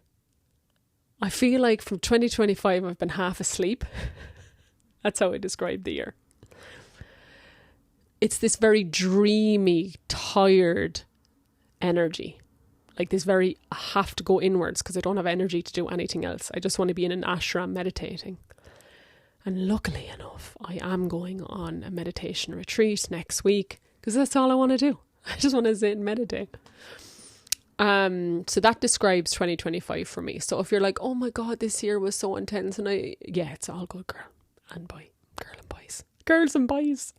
[SPEAKER 1] I feel like from 2025, I've been half asleep. That's how I described the year. It's this very dreamy, tired energy. Like this very, I have to go inwards because I don't have energy to do anything else. I just want to be in an ashram meditating. And luckily enough, I am going on a meditation retreat next week because that's all I want to do. I just want to sit and meditate. So that describes 2025 for me. So if you're like, oh my God, this year was so intense, and it's all good, girl and boys, girls and boys,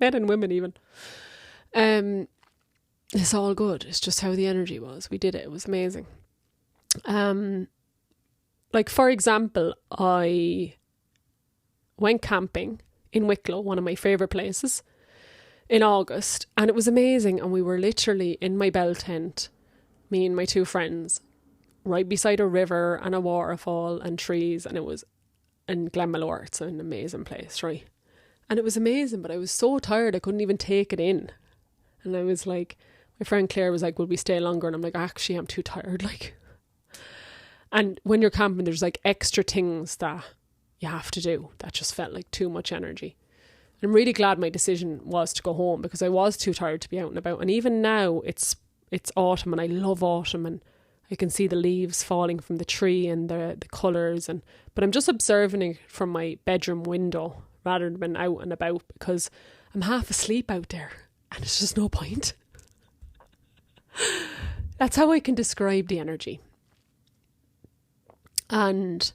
[SPEAKER 1] men and women even. It's all good. It's just how the energy was. We did it. It was amazing. Like for example, I went camping in Wicklow, one of my favourite places, in August, and it was amazing. And we were literally in my bell tent, me and my two friends, right beside a river and a waterfall and trees, and it was in Glenmalure. It's an amazing place, right? And it was amazing, but I was so tired I couldn't even take it in. And I was like, my friend Claire was like, will we stay longer? And I'm like, actually, I'm too tired. Like, and when you're camping, there's like extra things that you have to do that just felt like too much energy. I'm really glad my decision was to go home because I was too tired to be out and about. And even now it's autumn and I love autumn and I can see the leaves falling from the tree and the colours, but I'm just observing it from my bedroom window rather than out and about because I'm half asleep out there and it's just no point. That's how I can describe the energy. And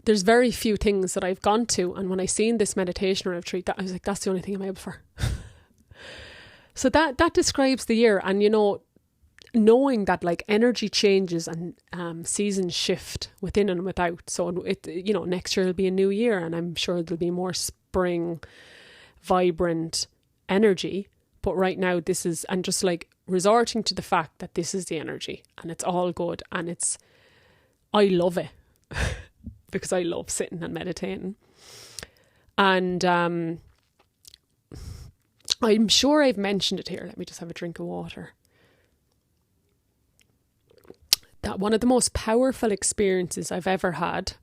[SPEAKER 1] there's very few things that I've gone to, and when I seen this meditation retreat, I was like, that's the only thing I'm able for. So that describes the year. And knowing that like energy changes and seasons shift within and without. So next year will be a new year, and I'm sure there'll be more spring, vibrant energy. But right now this is, and just like resorting to the fact that this is the energy and it's all good, and I love it because I love sitting and meditating. And I'm sure I've mentioned it here. Let me just have a drink of water. That one of the most powerful experiences I've ever had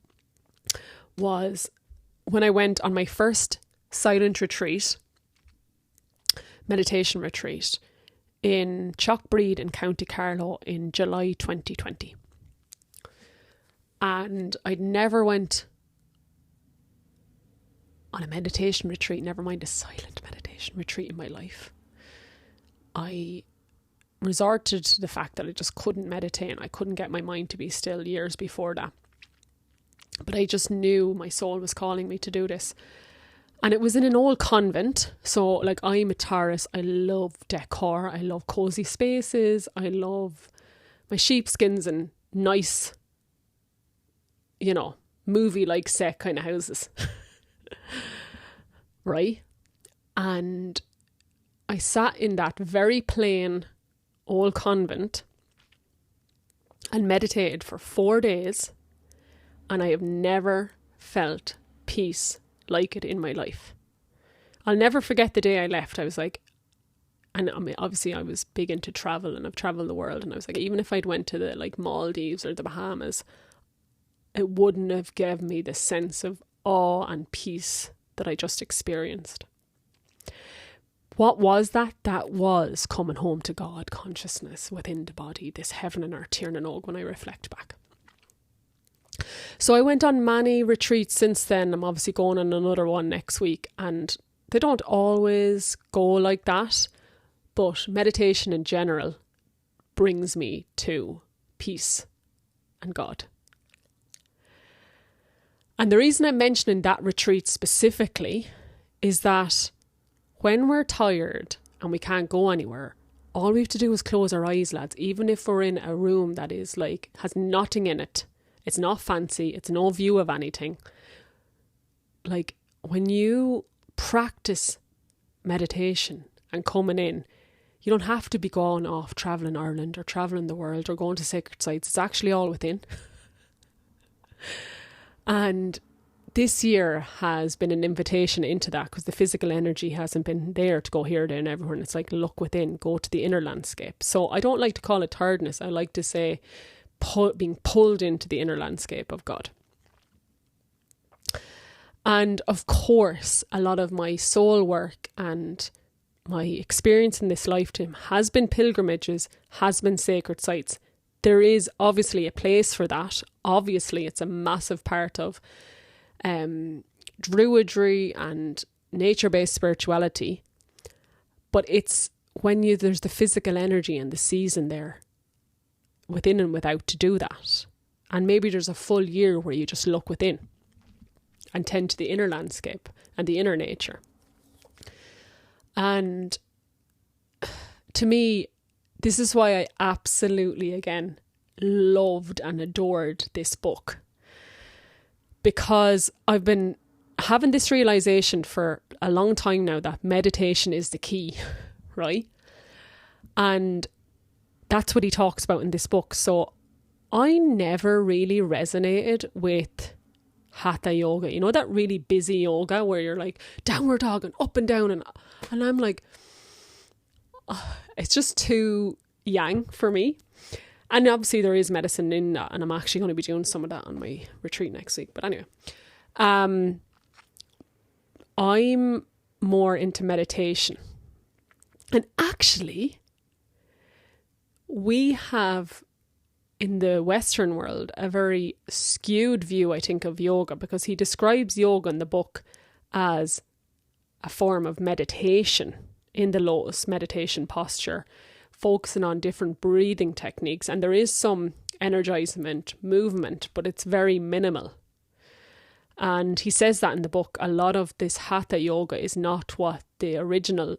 [SPEAKER 1] was when I went on my first silent retreat, meditation retreat, in Chalkbreed in County Carlow in July 2020. And I'd never went on a meditation retreat, never mind a silent meditation retreat in my life. I resorted to the fact that I just couldn't meditate and I couldn't get my mind to be still years before that. But I just knew my soul was calling me to do this. And it was in an old convent. So like, I'm a Taurus. I love decor. I love cozy spaces. I love my sheepskins and nice, you know, movie-like set kind of houses. Right? And I sat in that very plain old convent and meditated for 4 days. And I have never felt peace like it in my life. I'll never forget the day I left. I was like, and I mean, obviously I was big into travel and I've traveled the world, and I was like, even if I'd went to the like Maldives or the Bahamas, it wouldn't have given me the sense of awe and peace that I just experienced. What was that? That was coming home to God consciousness within the body, this heaven and earth, Tír na nÓg, when I reflect back. So I went on many retreats since then. I'm obviously going on another one next week, and they don't always go like that, but meditation in general brings me to peace and God. And the reason I'm mentioning that retreat specifically is that when we're tired and we can't go anywhere, all we have to do is close our eyes, lads. Even if we're in a room that is like, has nothing in it, it's not fancy, it's no view of anything. Like, when you practice meditation and coming in, you don't have to be going off travelling Ireland or travelling the world or going to sacred sites. It's actually all within. And this year has been an invitation into that, because the physical energy hasn't been there to go here, there and everywhere. And it's like, look within, go to the inner landscape. So I don't like to call it tiredness. I like to say being pulled into the inner landscape of God. And of course, a lot of my soul work and my experience in this lifetime has been pilgrimages, has been sacred sites. There is obviously a place for that. Obviously, it's a massive part of druidry and nature-based spirituality. But it's when there's the physical energy and the season there, within and without, to do that. And maybe there's a full year where you just look within and tend to the inner landscape and the inner nature. And to me, this is why I absolutely, again, loved and adored this book. Because I've been having this realization for a long time now that meditation is the key, right? And that's what he talks about in this book. So I never really resonated with Hatha yoga, you know, that really busy yoga where you're like downward dog and up and down, and I'm like, it's just too yang for me. And obviously there is medicine in that, and I'm actually going to be doing some of that on my retreat next week. But anyway, I'm more into meditation. And actually, we have in the Western world a very skewed view, I think, of yoga, because he describes yoga in the book as a form of meditation in the lotus meditation posture, focusing on different breathing techniques. And there is some energizement, movement, but it's very minimal. And he says that in the book, a lot of this Hatha yoga is not what the original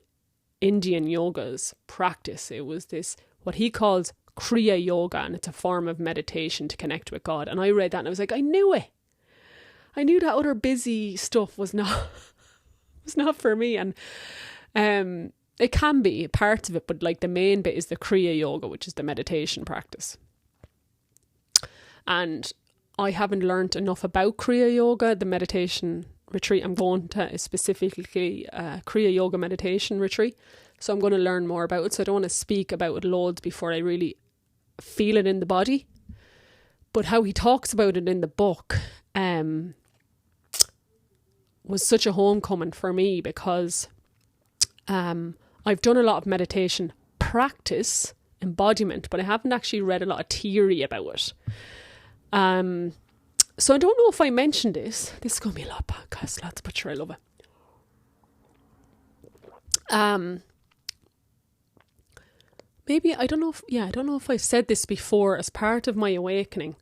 [SPEAKER 1] Indian yogas practice. It was this, what he calls Kriya yoga, and it's a form of meditation to connect with God. And I read that and I was like, I knew it. I knew that other busy stuff was not for me. And it can be parts of it, but like the main bit is the Kriya yoga, which is the meditation practice. And I haven't learned enough about Kriya yoga. The meditation retreat I'm going to is specifically a Kriya yoga meditation retreat. So I'm going to learn more about it. So I don't want to speak about it loads before I really feel it in the body. But how he talks about it in the book was such a homecoming for me, because I've done a lot of meditation practice, embodiment, but I haven't actually read a lot of theory about it. So I don't know if I mentioned this. This is going to be a lot of podcasts, lads, but sure, I love it. Maybe, I don't know if I've said this before, as part of my awakening,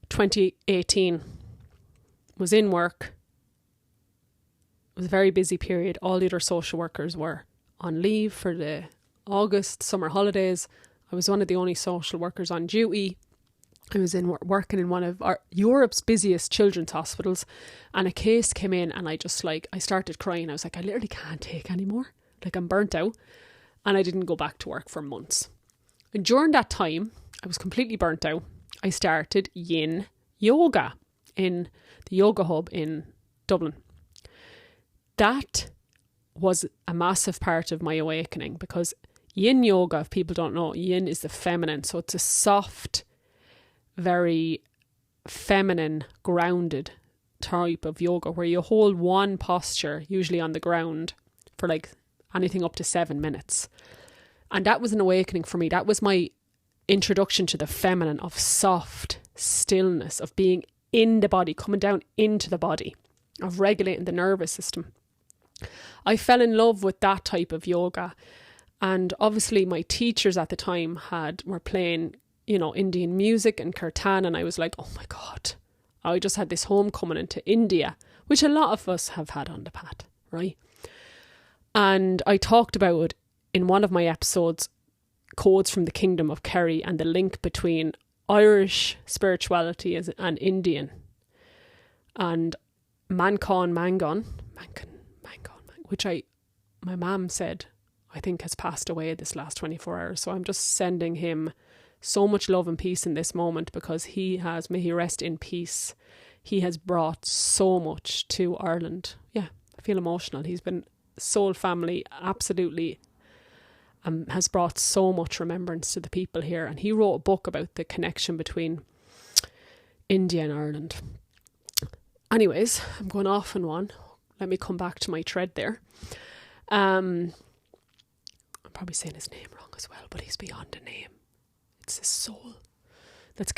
[SPEAKER 1] 2018, was in work. It was a very busy period. All the other social workers were on leave for the August summer holidays. I was one of the only social workers on duty. I was working in one of Europe's busiest children's hospitals, and a case came in, and I started crying. I was like, I literally can't take anymore. Like, I'm burnt out. And I didn't go back to work for months. And during that time, I was completely burnt out. I started yin yoga in the yoga hub in Dublin. That was a massive part of my awakening, because yin yoga, if people don't know, yin is the feminine. So it's a soft, very feminine, grounded type of yoga where you hold one posture, usually on the ground, for like anything up to 7 minutes. And that was an awakening for me. That was my introduction to the feminine, of soft stillness, of being in the body, coming down into the body, of regulating the nervous system. I fell in love with that type of yoga. And obviously my teachers at the time were playing, Indian music and kirtan, and I was like, oh my God, I just had this homecoming into India, which a lot of us have had on the path, right? And I talked about it in one of my episodes, Codes from the Kingdom of Chroí, and the link between Irish spirituality and Indian. And Mangan, which my mum said, I think has passed away this last 24 hours. So I'm just sending him so much love and peace in this moment, because may he rest in peace. He has brought so much to Ireland. Yeah, I feel emotional. He's been soul family, absolutely, has brought so much remembrance to the people here. And he wrote a book about the connection between India and Ireland. Anyways, I'm going off on one. Let me come back to my thread there. I'm probably saying his name wrong as well, but he's beyond a name. It's his soul that's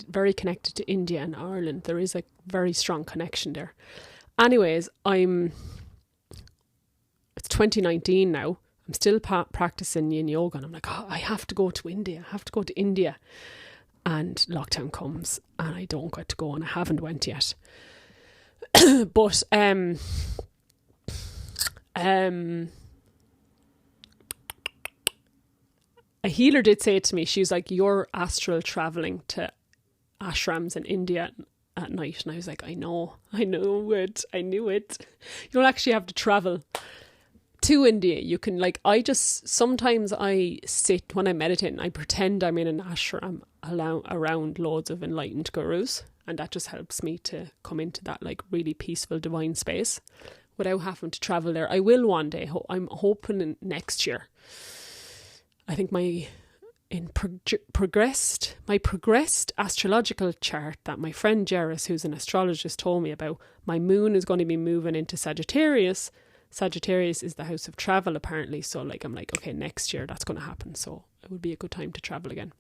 [SPEAKER 1] very connected to India and Ireland. There is a very strong connection there. Anyways, it's 2019 now. I'm still practicing yin yoga, and I'm like, I have to go to India. And lockdown comes, and I don't get to go, and I haven't went yet. But a healer did say to me, she's like, you're astral traveling to ashrams in India at night. And I was like, I knew it. You don't actually have to travel to India. You can, sometimes I sit when I meditate and I pretend I'm in an ashram around loads of enlightened gurus. And that just helps me to come into that really peaceful divine space without having to travel there. I will one day. I'm hoping next year. I think my progressed astrological chart that my friend Jeris, who's an astrologist, told me about, my moon is going to be moving into Sagittarius. Sagittarius is the house of travel, apparently. So I'm like, okay, next year that's going to happen. So it would be a good time to travel again.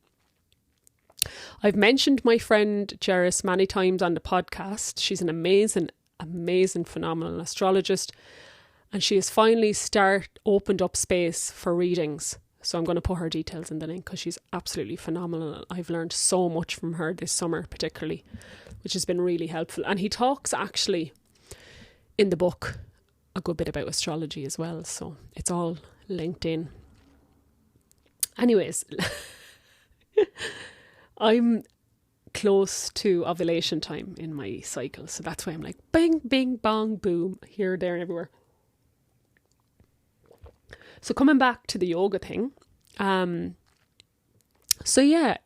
[SPEAKER 1] I've mentioned my friend Jeris many times on the podcast. She's an amazing, phenomenal astrologist. And she has finally opened up space for readings. So I'm going to put her details in the link, because she's absolutely phenomenal. I've learned so much from her this summer, particularly, which has been really helpful. And he talks actually in the book a good bit about astrology as well. So it's all linked in. Anyways, I'm close to ovulation time in my cycle. So that's why I'm like, bing, bing, bong, boom, here, there, and everywhere. So coming back to the yoga thing.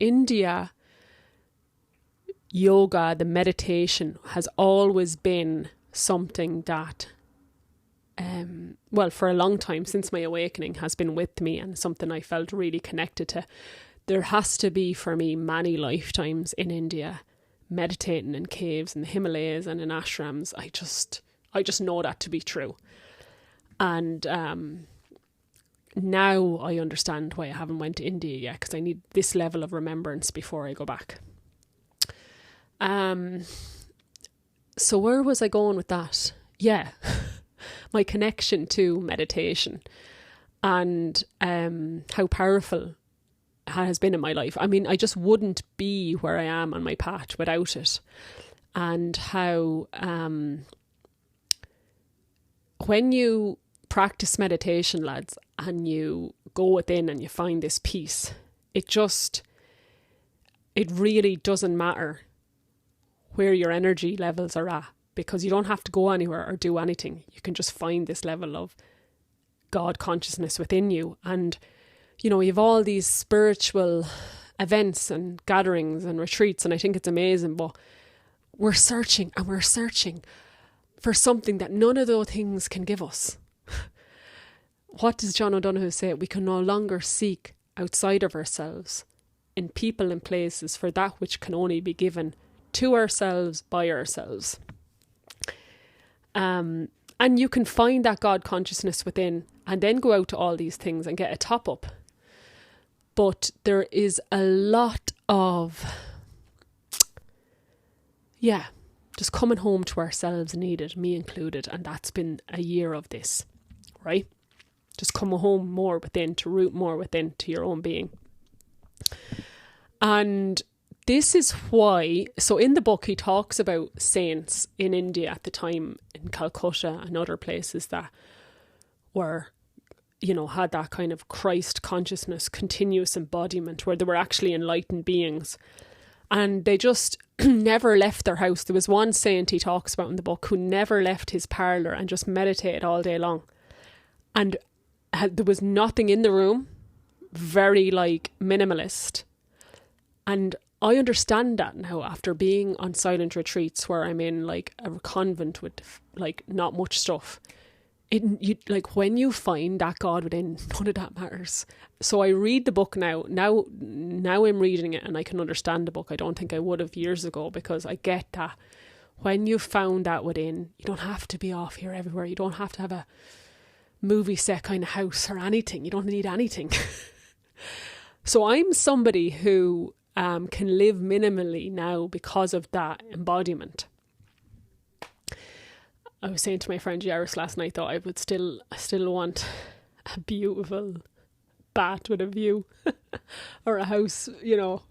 [SPEAKER 1] India yoga, the meditation, has always been something that, for a long time, since my awakening, has been with me, and something I felt really connected to. There has to be, for me, many lifetimes in India, meditating in caves in the Himalayas and in ashrams. I just know that to be true. And now I understand why I haven't went to India yet, because I need this level of remembrance before I go back. So where was I going with that? Yeah, my connection to meditation and how powerful it has been in my life. I mean, I just wouldn't be where I am on my path without it. and how when you practice meditation, lads, and you go within and you find this peace, it really doesn't matter where your energy levels are at, because you don't have to go anywhere or do anything. You can just find this level of God consciousness within you. And, you know, you have all these spiritual events and gatherings and retreats, and I think it's amazing, but we're searching and we're searching for something that none of those things can give us. What does John O'Donoghue say? We can no longer seek outside of ourselves, in people and places, for that which can only be given to ourselves by ourselves. And you can find that God consciousness within and then go out to all these things and get a top up. But there is a lot of, just coming home to ourselves needed, me included. And that's been a year of this, right? Just come home more within, to root more within to your own being. And this is why, so in the book he talks about saints in India at the time, in Calcutta and other places that were, you know, had that kind of Christ consciousness, continuous embodiment, where they were actually enlightened beings. And they just never left their house. There was one saint he talks about in the book who never left his parlour and just meditated all day long. And there was nothing in the room, very like minimalist. And I understand that now after being on silent retreats where I'm in like a convent with like not much stuff. Like when you find that God within, none of that matters. So I read the book now I'm reading it and I can understand the book. I don't think I would have years ago, because I get that when you found that within, you don't have to be off here everywhere. You don't have to have a movie set kind of house or anything. You don't need anything. So I'm somebody who can live minimally now because of that embodiment. I was saying to my friend Jeris last night, though, I still want a beautiful bat with a view or a house, you know,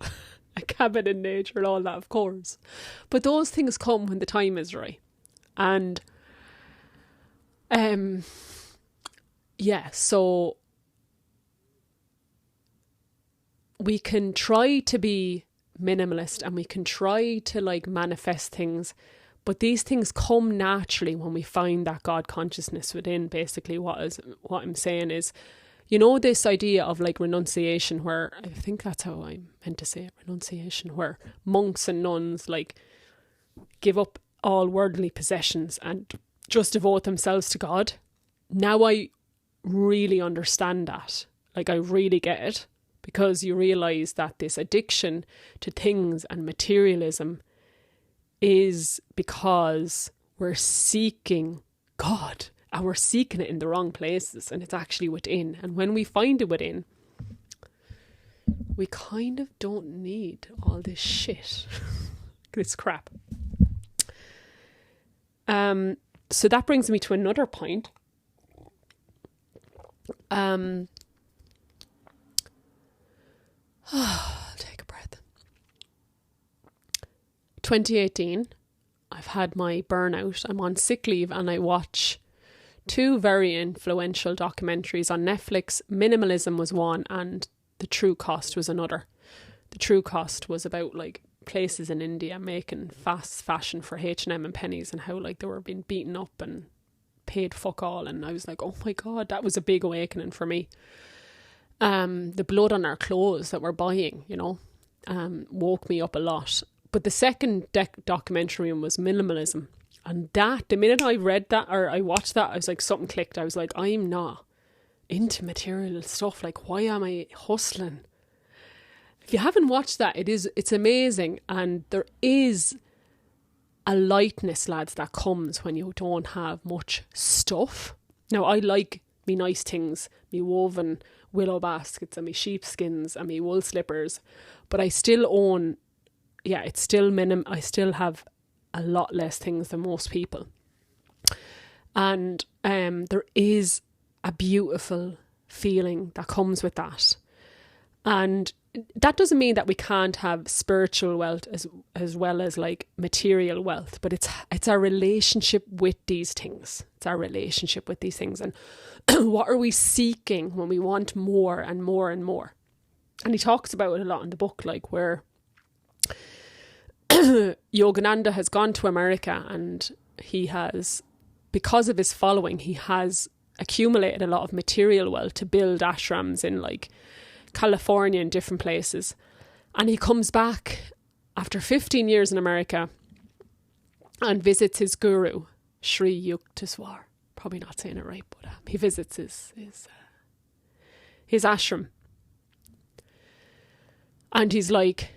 [SPEAKER 1] a cabin in nature and all that, of course. But those things come when the time is right. And so we can try to be minimalist and we can try to like manifest things, but these things come naturally when we find that God consciousness within. Basically what I'm saying is, you know, this idea of like renunciation, where I think that's how I meant to say it, renunciation, where monks and nuns like give up all worldly possessions and just devote themselves to God. Now I really understand that. Like I really get it. Because you realise that this addiction to things and materialism is because we're seeking God and we're seeking it in the wrong places, and it's actually within. And when we find it within, we kind of don't need all this shit, this crap. So that brings me to another point. I'll take a breath. 2018, I've had my burnout. I'm on sick leave and I watch two very influential documentaries on Netflix. Minimalism was one and The True Cost was another. The True Cost was about like places in India making fast fashion for H&M and Pennies, and how like they were being beaten up and paid fuck all. And I was like, oh my God, that was a big awakening for me. The blood on our clothes that we're buying, you know, woke me up a lot. But the second documentary was minimalism. And that, the minute I read that or I watched that, I was like, something clicked. I was like, I'm not into material stuff. Like, why am I hustling? If you haven't watched that, it's amazing. And there is a lightness, lads, that comes when you don't have much stuff. Now, I like me nice things, me woven willow baskets and me sheepskins and me wool slippers, but I still own, it's still I still have a lot less things than most people. And there is a beautiful feeling that comes with that. And that doesn't mean that we can't have spiritual wealth as well as like material wealth, but it's our relationship with these things. It's our relationship with these things, and what are we seeking when we want more and more and more? And he talks about it a lot in the book, like where Yogananda has gone to America, and he has, because of his following, he has accumulated a lot of material wealth to build ashrams in like California and different places. And he comes back after 15 years in America and visits his guru, Chroí Yukteswar. Probably not saying it right, but he visits his ashram. And he's like,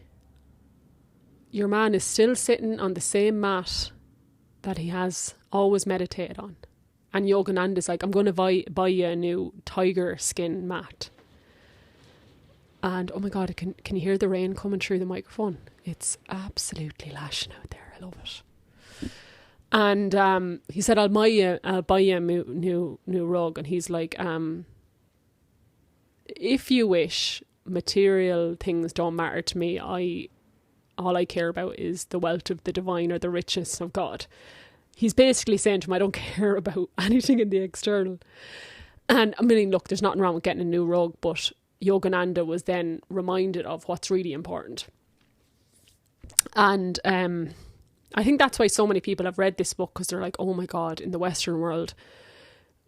[SPEAKER 1] your man is still sitting on the same mat that he has always meditated on. And Yogananda's like, I'm going to buy you a new tiger skin mat. And oh my God, can you hear the rain coming through the microphone? It's absolutely lashing out there. I love it. And he said, I'll buy you a new rug. And he's like, if you wish, material things don't matter to me. All I care about is the wealth of the divine or the richness of God. He's basically saying to him, I don't care about anything in the external. And I mean, look, there's nothing wrong with getting a new rug, but Yogananda was then reminded of what's really important. And I think that's why so many people have read this book, because they're like, oh my God, in the Western world,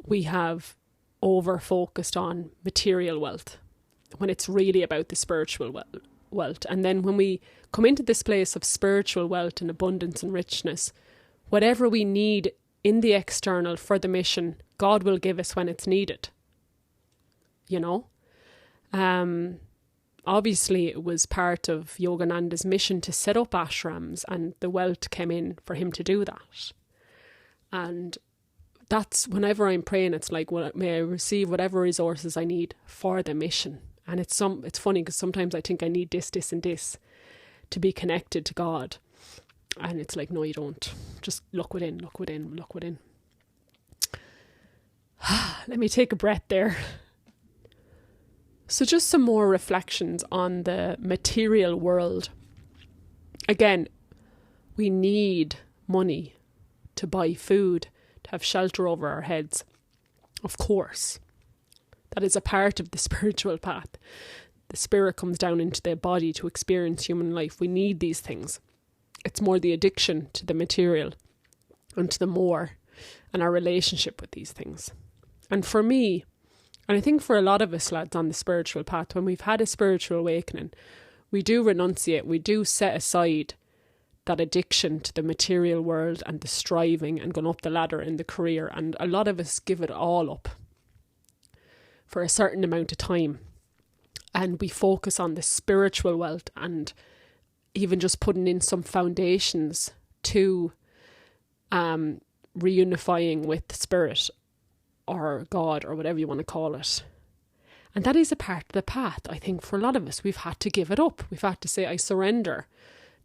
[SPEAKER 1] we have over-focused on material wealth when it's really about the spiritual wealth. And then when we come into this place of spiritual wealth and abundance and richness, whatever we need in the external for the mission, God will give us when it's needed. You know? Obviously it was part of Yogananda's mission to set up ashrams, and the wealth came in for him to do that. And that's, whenever I'm praying, it's like, well, may I receive whatever resources I need for the mission. And it's funny because sometimes I think I need this and this to be connected to God. And it's like, no, you don't. Just look within. Let me take a breath there. So just some more reflections on the material world. Again, we need money to buy food, to have shelter over our heads. Of course. That is a part of the spiritual path. The spirit comes down into the body to experience human life. We need these things. It's more the addiction to the material and to the more, and our relationship with these things. And for me, and I think for a lot of us lads on the spiritual path, when we've had a spiritual awakening, we do renunciate, we do set aside that addiction to the material world and the striving and going up the ladder in the career. And a lot of us give it all up for a certain amount of time. And we focus on the spiritual wealth and even just putting in some foundations to reunifying with spirit or God or whatever you want to call it. And that is a part of the path. I think for a lot of us, we've had to give it up. We've had to say, I surrender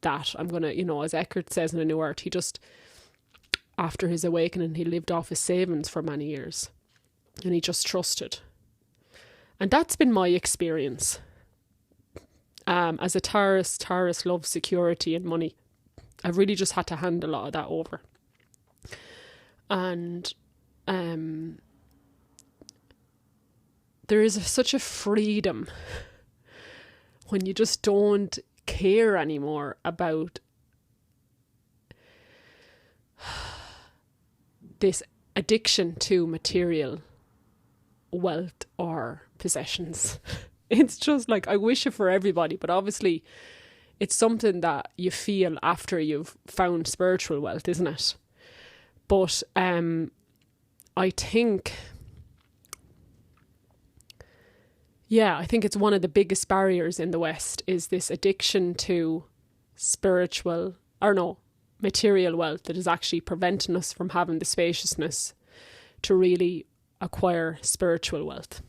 [SPEAKER 1] that. I'm going to, as Eckhart says in A New Earth, he just, after his awakening, he lived off his savings for many years. And he just trusted. And that's been my experience. As a Taurus loves security and money. I've really just had to hand a lot of that over. And there is such a freedom when you just don't care anymore about this addiction to material wealth or possessions. It's just like, I wish it for everybody, but obviously it's something that you feel after you've found spiritual wealth, isn't it? But I think it's one of the biggest barriers in the West is this addiction to material wealth that is actually preventing us from having the spaciousness to really acquire spiritual wealth.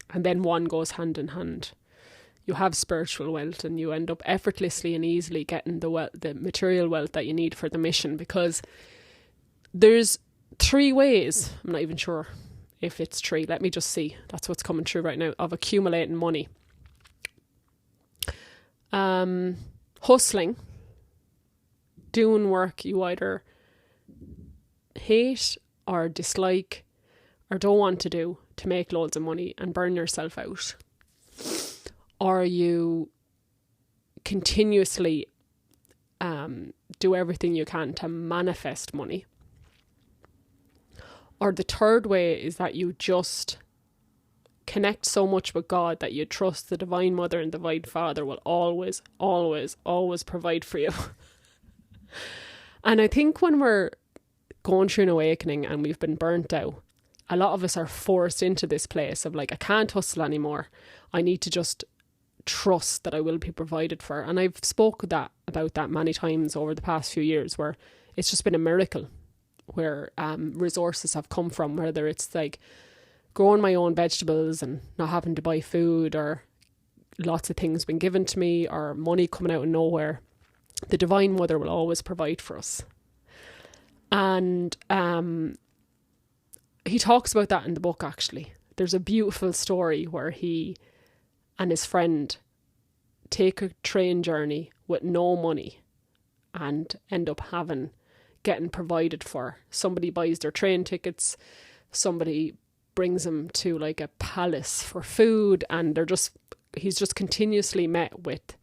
[SPEAKER 1] And then one goes hand in hand. You have spiritual wealth and you end up effortlessly and easily getting the material wealth that you need for the mission, because there's 3 ways, I'm not even sure if it's 3, let me just see, that's what's coming through right now, of accumulating money. Hustling, doing work you either hate or dislike or don't want to do to make loads of money and burn yourself out. Or you continuously do everything you can to manifest money. Or the third way is that you just connect so much with God that you trust the Divine Mother and the Divine Father will always, always, always provide for you. And I think when we're going through an awakening and we've been burnt out, a lot of us are forced into this place of like, I can't hustle anymore. I need to just trust that I will be provided for. And I've spoken about that many times over the past few years, where it's just been a miracle where resources have come from, whether it's like growing my own vegetables and not having to buy food, or lots of things being given to me, or money coming out of nowhere. The Divine Mother will always provide for us. And he talks about that in the book, actually. There's a beautiful story where he and his friend take a train journey with no money and end up getting provided for. Somebody buys their train tickets, somebody brings them to like a palace for food, and he's just continuously met with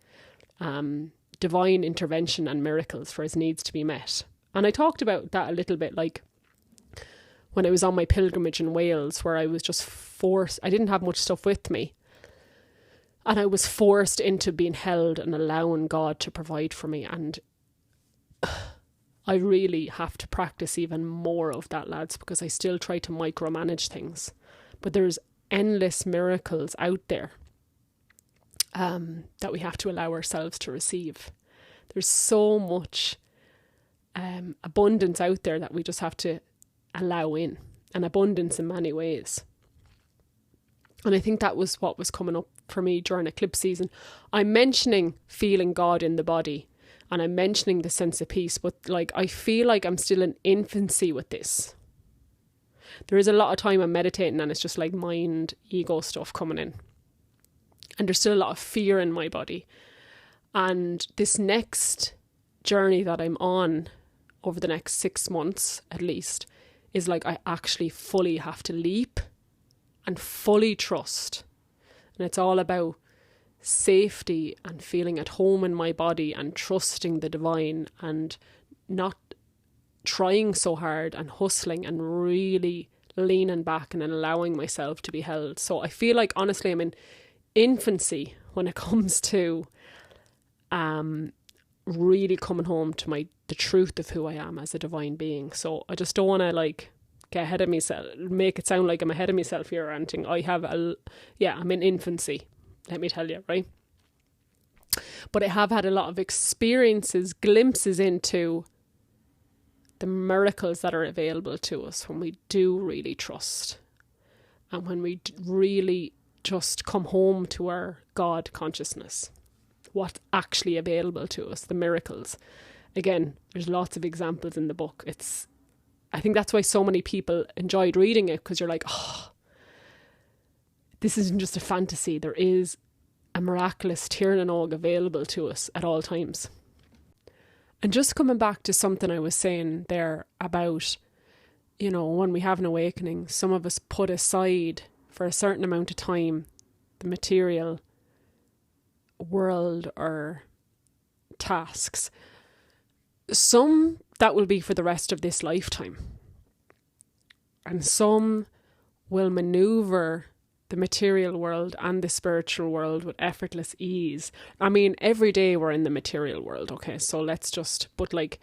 [SPEAKER 1] divine intervention and miracles for his needs to be met. And I talked about that a little bit, like when I was on my pilgrimage in Wales, where I was just forced, I didn't have much stuff with me, and I was forced into being held and allowing God to provide for me. And I really have to practice even more of that, lads, because I still try to micromanage things. But there's endless miracles out there that we have to allow ourselves to receive. There's so much abundance out there that we just have to allow in, and abundance in many ways. And I think that was what was coming up for me during eclipse season. I'm mentioning feeling God in the body, and I'm mentioning the sense of peace, but like I feel like I'm still in infancy with this. There is a lot of time I'm meditating and it's just like mind, ego stuff coming in. And there's still a lot of fear in my body. And this next journey that I'm on over the next 6 months at least is like I actually fully have to leap and fully trust. And it's all about safety and feeling at home in my body and trusting the divine and not trying so hard and hustling and really leaning back and allowing myself to be held. So I feel like honestly I'm in infancy when it comes to really coming home to the truth of who I am as a divine being. So I just don't want to like get ahead of myself, make it sound like I'm ahead of myself here or anything. I'm in infancy, let me tell you, right? But I have had a lot of experiences, glimpses into the miracles that are available to us when we do really trust, and when we really just come home to our God consciousness, what's actually available to us, the miracles. Again, there's lots of examples in the book. I think that's why so many people enjoyed reading it, because you're like, oh, this isn't just a fantasy. There is a miraculous Tirnanog available to us at all times. And just coming back to something I was saying there about, when we have an awakening, some of us put aside for a certain amount of time the material world or tasks. Some that will be for the rest of this lifetime. And some will maneuver the material world and the spiritual world with effortless ease. I mean, every day we're in the material world, okay? So but like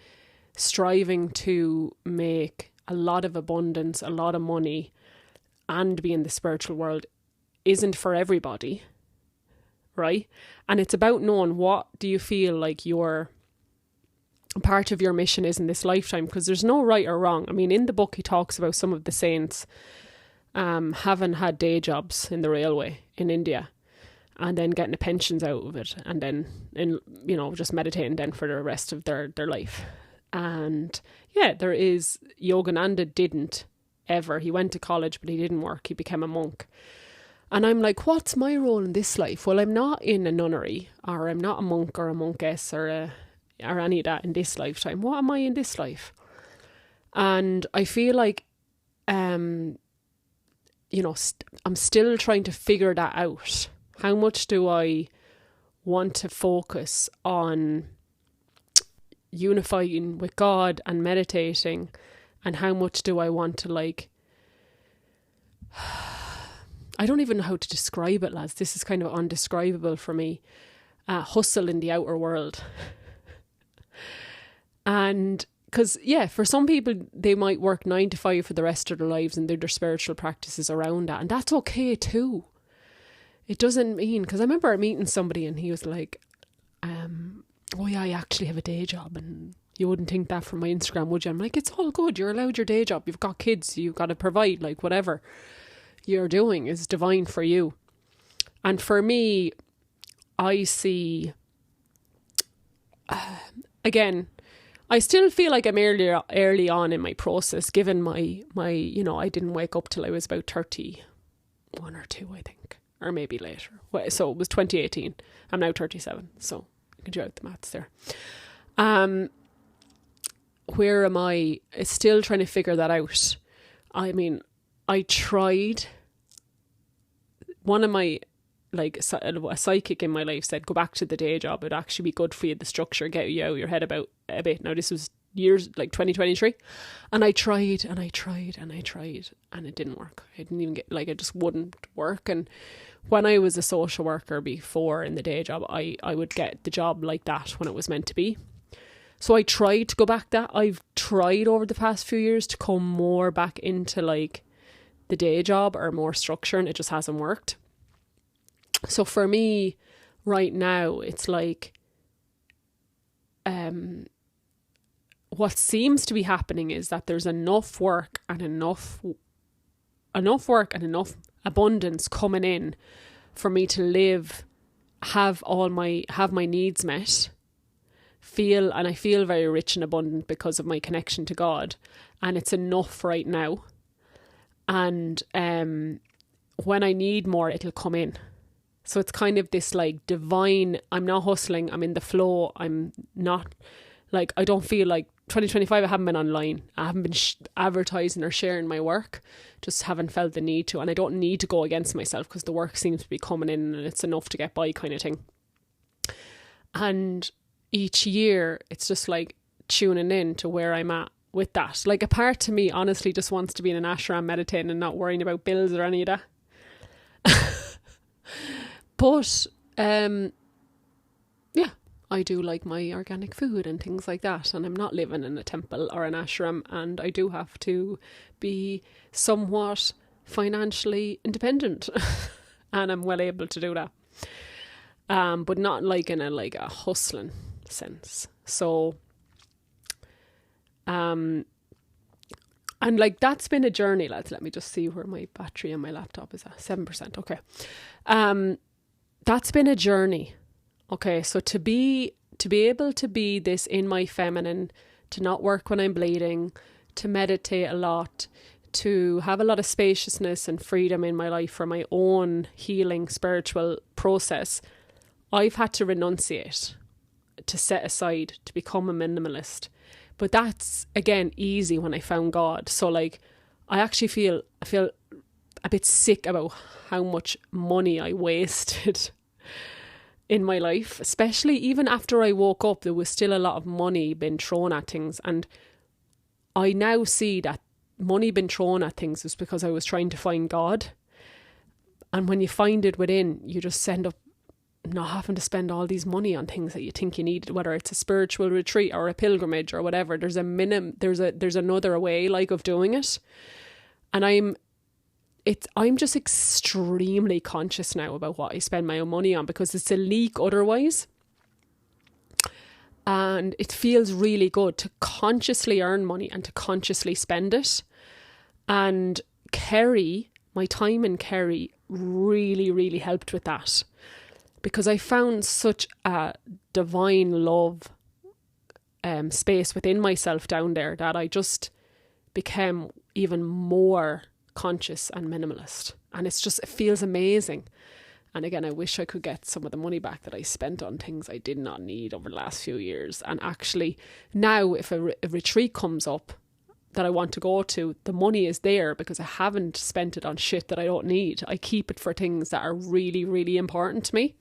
[SPEAKER 1] striving to make a lot of abundance, a lot of money, and be in the spiritual world isn't for everybody, right? And it's about knowing what do you feel like your part of your mission is in this lifetime, because there's no right or wrong. I mean, in the book he talks about some of the saints having had day jobs in the railway in India and then getting the pensions out of it, and then just meditating then for the rest of their life. And yeah, there is Yogananda didn't ever, he went to college but he didn't work, he became a monk. And I'm like, what's my role in this life? Well, I'm not in a nunnery, or I'm not a monk or a monkess or any of that in this lifetime. What am I in this life? And I feel like, I'm still trying to figure that out. How much do I want to focus on unifying with God and meditating, and how much do I want to, like, I don't even know how to describe it, lads. This is kind of undescribable for me. Hustle in the outer world. And because, for some people, they might work 9 to 5 for the rest of their lives and their spiritual practices around that. And that's okay too. It doesn't mean, because I remember meeting somebody and he was like, oh yeah, I actually have a day job, and you wouldn't think that from my Instagram, would you? I'm like, it's all good. You're allowed your day job. You've got kids. You've got to provide, like, whatever you're doing is divine for you. And for me, I see, again, I still feel like I'm early on in my process, given my I didn't wake up till I was about 31 or 2, I think, or maybe later. So it was 2018. I'm now 37, so you can do out the maths there. Where am I? Still trying to figure that out. I mean, I tried. One of my, like, a psychic in my life said, go back to the day job. It'd actually be good for you, the structure, get you out of your head about a bit. Now, this was years, like 2023. And I tried and I tried and I tried, and it didn't work. I didn't even get, like, it just wouldn't work. And when I was a social worker before in the day job, I would get the job like that when it was meant to be. So I tried to go back that. I've tried over the past few years to come more back into, like, the day job or more structure, and it just hasn't worked. So for me right now, it's like, what seems to be happening is that there's enough work and enough abundance coming in for me to live, have my needs met, and I feel very rich and abundant because of my connection to God, and it's enough right now. And when I need more, it'll come in. So it's kind of this, like, divine, I'm not hustling, I'm in the flow. I'm not, like, I don't feel like 2025, I haven't been online. I haven't been advertising or sharing my work. Just haven't felt the need to. And I don't need to go against myself because the work seems to be coming in and it's enough to get by, kind of thing. And each year, it's just like tuning in to where I'm at with that. Like, a part to me honestly just wants to be in an ashram meditating and not worrying about bills or any of that. But I do like my organic food and things like that, and I'm not living in a temple or an ashram, and I do have to be somewhat financially independent and I'm well able to do that, but not like in a hustling sense. So and, like, that's been a journey, lads. Let me just see where my battery on my laptop is at. 7%. Okay. That's been a journey. Okay. So to be able to be this in my feminine, to not work when I'm bleeding, to meditate a lot, to have a lot of spaciousness and freedom in my life for my own healing spiritual process, I've had to renunciate, to set aside, to become a minimalist. But that's, again, easy when I found God. So, like, I feel a bit sick about how much money I wasted in my life, especially even after I woke up. There was still a lot of money being thrown at things, and I now see that money being thrown at things is because I was trying to find God. And when you find it within, you just end up not having to spend all these money on things that you think you need, whether it's a spiritual retreat or a pilgrimage or whatever. There's another way, like, of doing it. And I'm just extremely conscious now about what I spend my own money on, because it's a leak otherwise. And it feels really good to consciously earn money and to consciously spend it. And Chroí, my time in Chroí, really, really helped with that, because I found such a divine love space within myself down there that I just became even more conscious and minimalist. And it feels amazing. And again, I wish I could get some of the money back that I spent on things I did not need over the last few years. And actually now, if a retreat comes up that I want to go to, the money is there because I haven't spent it on shit that I don't need. I keep it for things that are really, really important to me.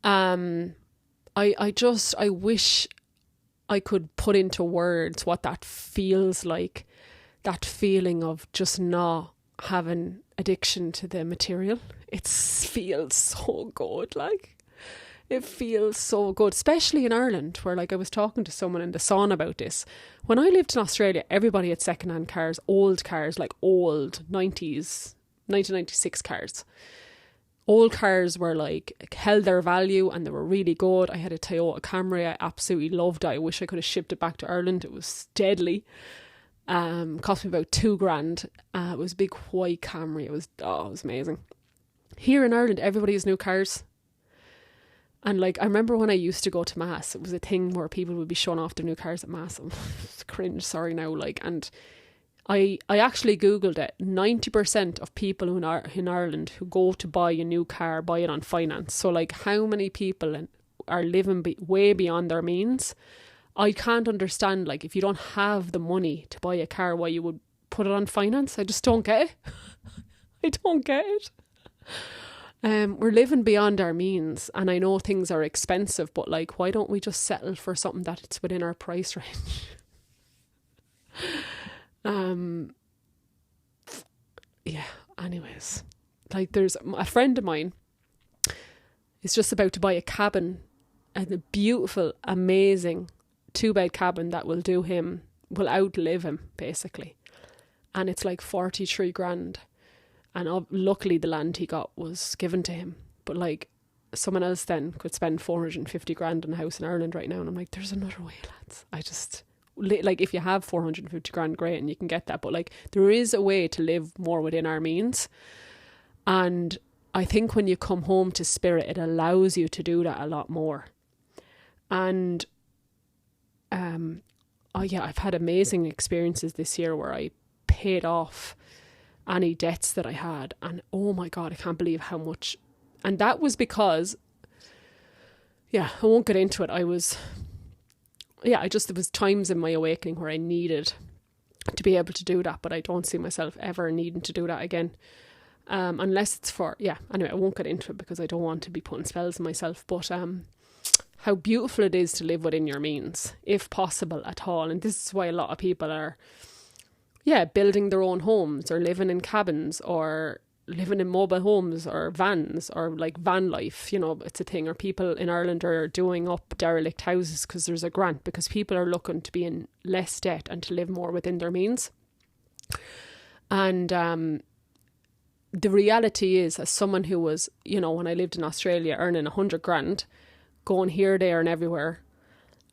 [SPEAKER 1] I wish I could put into words what that feels like, that feeling of just not having addiction to the material. It feels so good, like it feels so good, especially in Ireland, where like I was talking to someone in the sauna about this. When I lived in Australia, everybody had secondhand cars, old cars, like old 90s, 1996 cars. Old cars were like held their value and they were really good. I had a Toyota Camry. I absolutely loved it. I wish I could have shipped it back to Ireland. It was deadly. Cost me about $2,000. It was a big white Camry. It was amazing. Here in Ireland, everybody has new cars. And like, I remember when I used to go to Mass, it was a thing where people would be showing off their new cars at Mass. I'm cringe, sorry now. Like, and I actually Googled it. 90% of people in Ireland who go to buy a new car, buy it on finance. So like, how many people are living way beyond their means? I can't understand, like, if you don't have the money to buy a car, why you would put it on finance. I just don't get it. I don't get it. We're living beyond our means, and I know things are expensive, but like, why don't we just settle for something that it's within our price range? Yeah, anyways, like, there's a friend of mine is just about to buy a cabin, and a beautiful, amazing 2-bed cabin that will outlive him, basically. And it's like 43 grand. And luckily the land he got was given to him. But like, someone else then could spend 450 grand on a house in Ireland right now. And I'm like, there's another way, lads. I just, like, if you have 450 grand, great, and you can get that. But like, there is a way to live more within our means. And I think when you come home to spirit, it allows you to do that a lot more. And I've had amazing experiences this year where I paid off any debts that I had, and oh my God, I can't believe how much. And that was because, I won't get into it. There was times in my awakening where I needed to be able to do that, but I don't see myself ever needing to do that again. Unless it's anyway, I won't get into it because I don't want to be putting spells on myself, but how beautiful it is to live within your means, if possible at all. And this is why a lot of people are, building their own homes, or living in cabins, or living in mobile homes, or vans, or like van life, it's a thing. Or people in Ireland are doing up derelict houses because there's a grant, because people are looking to be in less debt and to live more within their means. And the reality is, as someone who was, when I lived in Australia, earning 100 grand, going here, there and everywhere,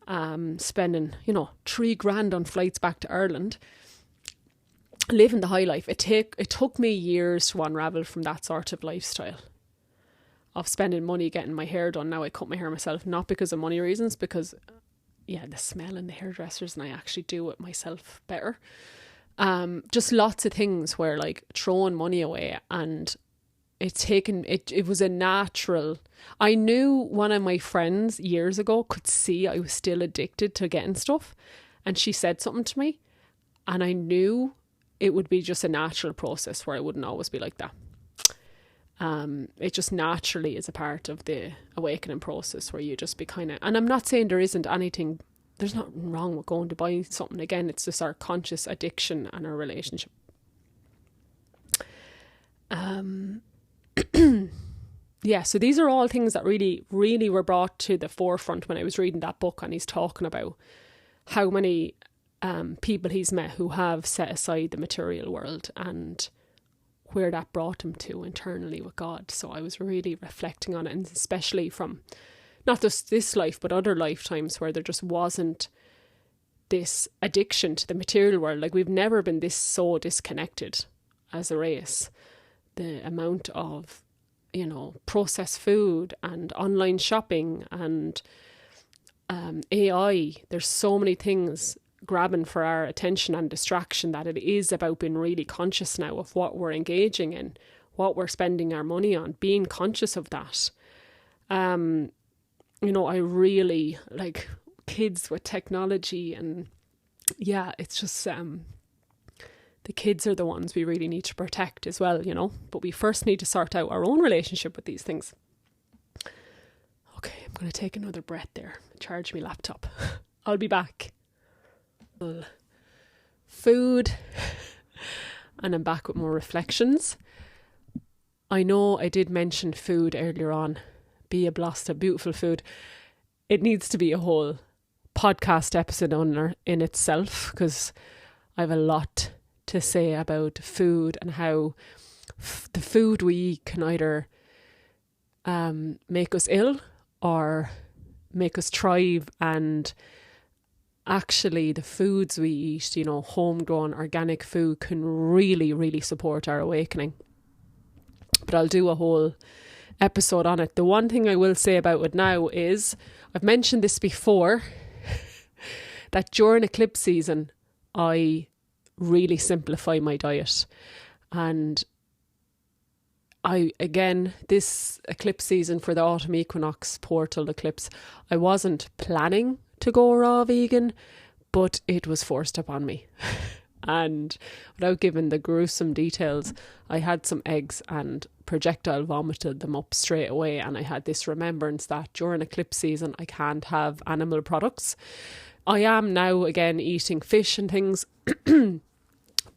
[SPEAKER 1] spending, $3,000 on flights back to Ireland, living the high life. It took me years to unravel from that sort of lifestyle of spending money getting my hair done. Now I cut my hair myself, not because of money reasons, because the smell in the hairdressers, and I actually do it myself better. Just lots of things where, like, throwing money away, and it was a natural. I knew one of my friends years ago could see I was still addicted to getting stuff, and she said something to me, and I knew it would be just a natural process where I wouldn't always be like that. It just naturally is a part of the awakening process where you just be kind of, and I'm not saying there's nothing wrong with going to buy something again. It's just our conscious addiction and our relationship. So these are all things that really, really were brought to the forefront when I was reading that book, and he's talking about how many people he's met who have set aside the material world and where that brought him to internally with God. So I was really reflecting on it, and especially from not just this life, but other lifetimes where there just wasn't this addiction to the material world. Like, we've never been this so disconnected as a race. The amount of, processed food and online shopping and AI, there's so many things grabbing for our attention and distraction, that it is about being really conscious now of what we're engaging in, what we're spending our money on, being conscious of that. You know, I really like kids with technology, and yeah, it's just the kids are the ones we really need to protect as well, you know, but we first need to sort out our own relationship with these things. Okay, I'm going to take another breath there, charge my laptop. I'll be back. Food, and I'm back with more reflections. I know I did mention food earlier on. Be a blast of beautiful food. It needs to be a whole podcast episode in itself, because I have a lot to say about food and how the food we eat can either make us ill or make us thrive. And actually the foods we eat, you know, homegrown organic food, can really, really support our awakening. But I'll do a whole episode on it. The one thing I will say about it now is, I've mentioned this before, that during eclipse season I really simplify my diet. And this eclipse season, for the autumn equinox portal eclipse, I wasn't planning to go raw vegan, but it was forced upon me. And without giving the gruesome details, I had some eggs and projectile vomited them up straight away. And I had this remembrance that during eclipse season, I can't have animal products. I am now again eating fish and things,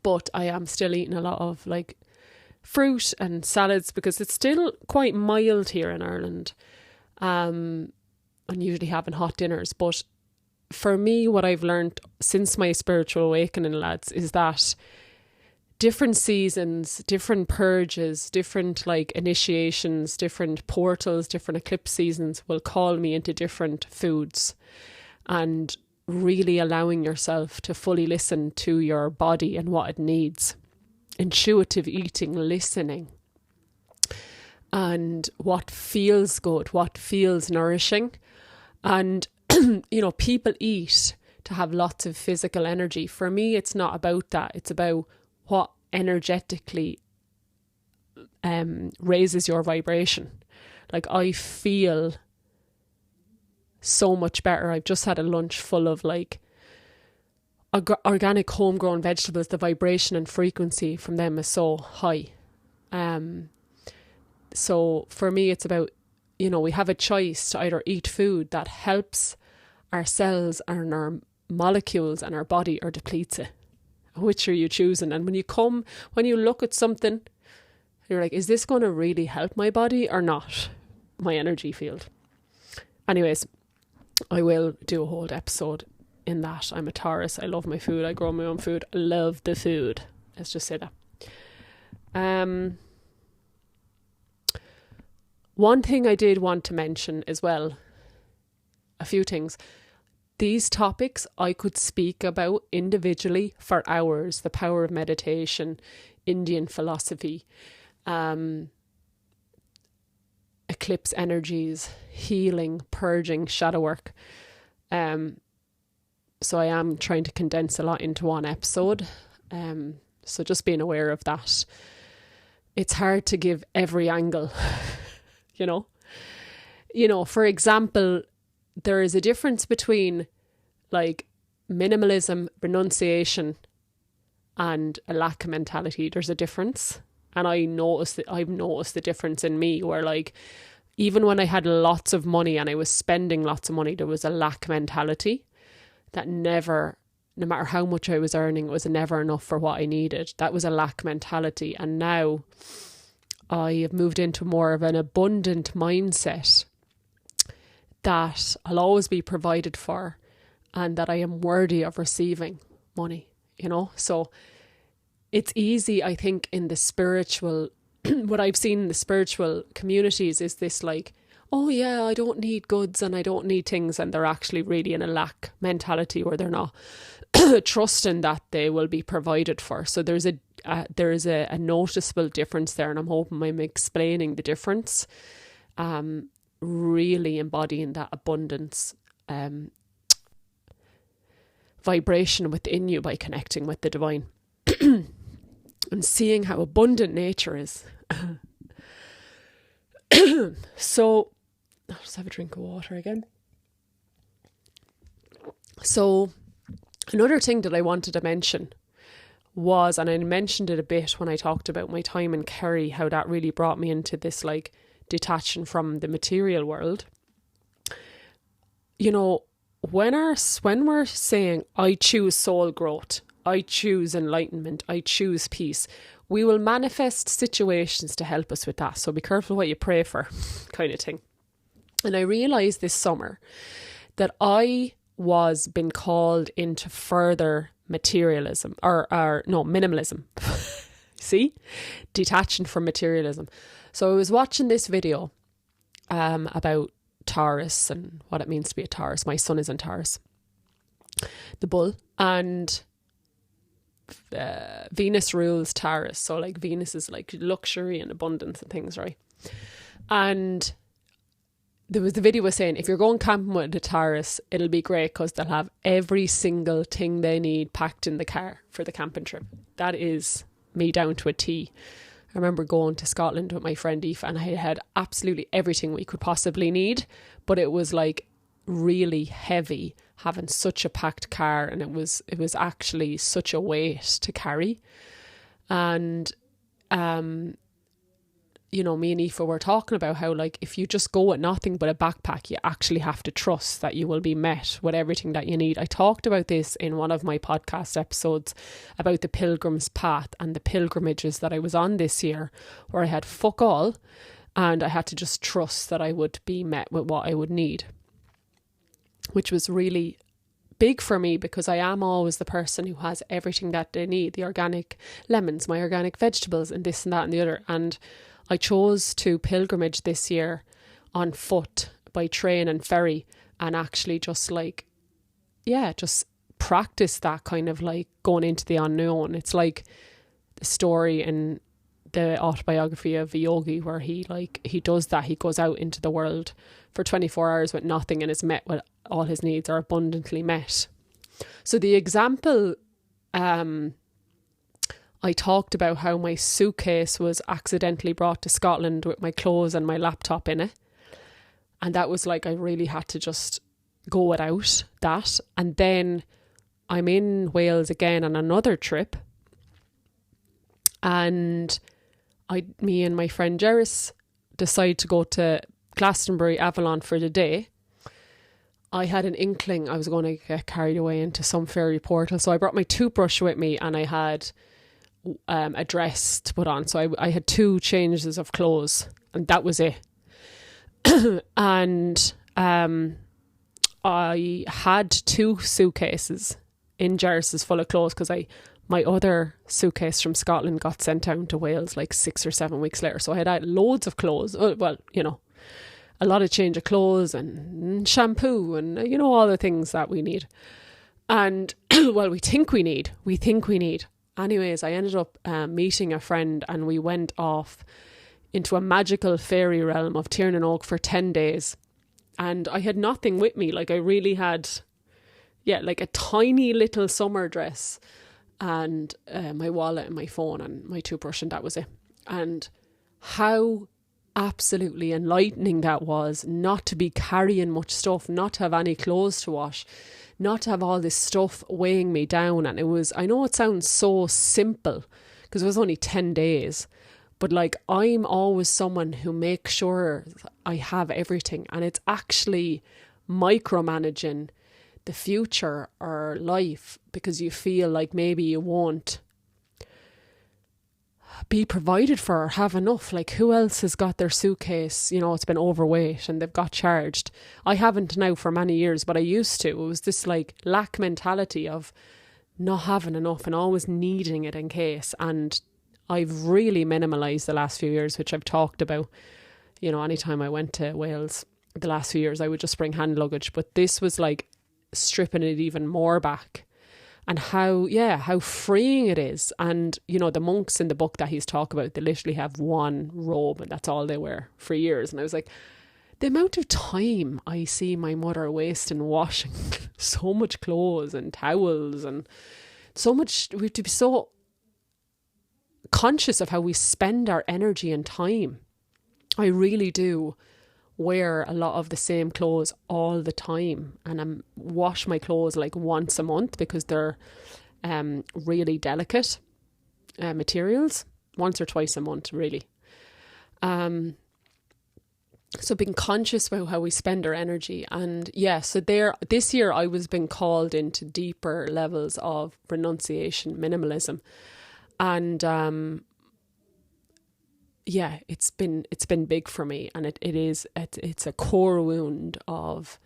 [SPEAKER 1] but I am still eating a lot of like fruit and salads, because it's still quite mild here in Ireland. And usually having hot dinners. But for me, what I've learned since my spiritual awakening, lads, is that different seasons, different purges, different like initiations, different portals, different eclipse seasons will call me into different foods. And really allowing yourself to fully listen to your body and what it needs. Intuitive eating, listening, and what feels good, what feels nourishing. And, you know, people eat to have lots of physical energy. For me, it's not about that. It's about what energetically raises your vibration. Like, I feel so much better. I've just had a lunch full of like organic homegrown vegetables. The vibration and frequency from them is so high. So for me, it's about, you know, we have a choice to either eat food that helps our cells and our molecules and our body, or depletes it. Which are you choosing? And when you look at something, you're like, is this going to really help my body or not? My energy field. Anyways, I will do a whole episode in that. I'm a Taurus. I love my food. I grow my own food. I love the food. Let's just say that. One thing I did want to mention as well, a few things. These topics I could speak about individually for hours. The power of meditation, Indian philosophy, eclipse energies, healing, purging, shadow work. So I am trying to condense a lot into one episode. So just being aware of that. It's hard to give every angle, you know. You know, for example, there is a difference between like minimalism, renunciation, and a lack mentality. There's a difference. And I've noticed the difference in me, where like, even when I had lots of money and I was spending lots of money, there was a lack mentality that never, no matter how much I was earning, it was never enough for what I needed. That was a lack mentality. And now I have moved into more of an abundant mindset, that I'll always be provided for and that I am worthy of receiving money, you know. So it's easy, I think, in the spiritual, what I've seen in the spiritual communities is this like, oh yeah, I don't need goods and I don't need things, and they're actually really in a lack mentality where they're not trusting that they will be provided for. So there is a noticeable difference there, and I'm hoping I'm explaining the difference, really embodying that abundance vibration within you by connecting with the divine and seeing how abundant nature is. So I'll just have a drink of water again. So another thing that I wanted to mention was, and I mentioned it a bit when I talked about my time in Chroí, how that really brought me into this like detaching from the material world. You know, when we're saying, I choose soul growth, I choose enlightenment, I choose peace, we will manifest situations to help us with that. So be careful what you pray for, kind of thing. And I realised this summer that I was being called into further materialism, or minimalism. See? Detaching from materialism. So I was watching this video about Taurus and what it means to be a Taurus. My son is in Taurus, the bull, and Venus rules Taurus. So like Venus is like luxury and abundance and things, right? And there was the video was saying, if you're going camping with a Taurus, it'll be great because they'll have every single thing they need packed in the car for the camping trip. That is me down to a T. I remember going to Scotland with my friend Aoife, and I had absolutely everything we could possibly need, but it was like really heavy having such a packed car, and it was actually such a weight to carry. And you know, me and Aoife were talking about how, like, if you just go with nothing but a backpack, you actually have to trust that you will be met with everything that you need. I talked about this in one of my podcast episodes about the Pilgrim's Path and the pilgrimages that I was on this year, where I had fuck all and I had to just trust that I would be met with what I would need, which was really big for me because I am always the person who has everything that they need, the organic lemons, my organic vegetables, and this and that and the other. And I chose to pilgrimage this year on foot, by train and ferry, and actually just like, yeah, just practice that kind of like going into the unknown. It's like the story in the autobiography of Yogi where he does that. He goes out into the world for 24 hours with nothing and is met with all his needs are abundantly met. So the example, I talked about how my suitcase was accidentally brought to Scotland with my clothes and my laptop in it. And that was like, I really had to just go without that. And then I'm in Wales again on another trip. And me and my friend Jeris decide to go to Glastonbury, Avalon for the day. I had an inkling I was going to get carried away into some fairy portal. So I brought my toothbrush with me, and I had a dress to put on. So I had 2 changes of clothes, and that was it. And I had 2 suitcases in Jeris full of clothes because my other suitcase from Scotland got sent down to Wales like 6 or 7 weeks later. So I had loads of clothes. Well, you know, a lot of change of clothes and shampoo and, you know, all the things that we need. And, well, we think we need. Anyways, I ended up meeting a friend, and we went off into a magical fairy realm of Tiernan for 10 days. And I had nothing with me. Like I really had, like a tiny little summer dress and my wallet and my phone and my toothbrush, and that was it. And how absolutely enlightening that was, not to be carrying much stuff, not to have any clothes to wash, not to have all this stuff weighing me down. And it was, I know it sounds so simple because it was only 10 days, but like I'm always someone who makes sure I have everything, and it's actually micromanaging the future or life because you feel like maybe you won't be provided for or have enough. Like, who else has got their suitcase, you know, it's been overweight and they've got charged? I haven't now for many years, but I used to. It was this like lack mentality of not having enough and always needing it in case. And I've really minimalised the last few years, which I've talked about. You know, anytime I went to Wales the last few years, I would just bring hand luggage, but this was like stripping it even more back. And how freeing it is. And, you know, the monks in the book that he's talking about, they literally have one robe and that's all they wear for years. And I was like, the amount of time I see my mother wasting washing so much clothes and towels, and so much, we have to be so conscious of how we spend our energy and time. I really do wear a lot of the same clothes all the time, and I wash my clothes like once a month because they're really delicate materials, once or twice a month really. So being conscious about how we spend our energy. And so this year I was being called into deeper levels of renunciation, minimalism. And it's been big for me. And it's a core wound of,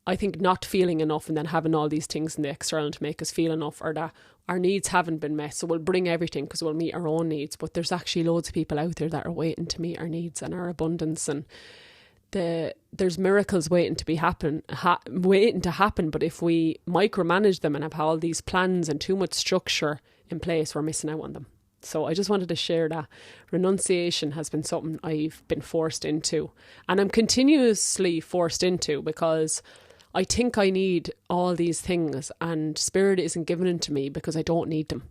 [SPEAKER 1] I think, not feeling enough and then having all these things in the external to make us feel enough, or that our needs haven't been met. So we'll bring everything because we'll meet our own needs. But there's actually loads of people out there that are waiting to meet our needs and our abundance. And there's miracles waiting to happen. But if we micromanage them and have all these plans and too much structure in place, we're missing out on them. So I just wanted to share that renunciation has been something I've been forced into, and I'm continuously forced into, because I think I need all these things and Spirit isn't giving it to me because I don't need them.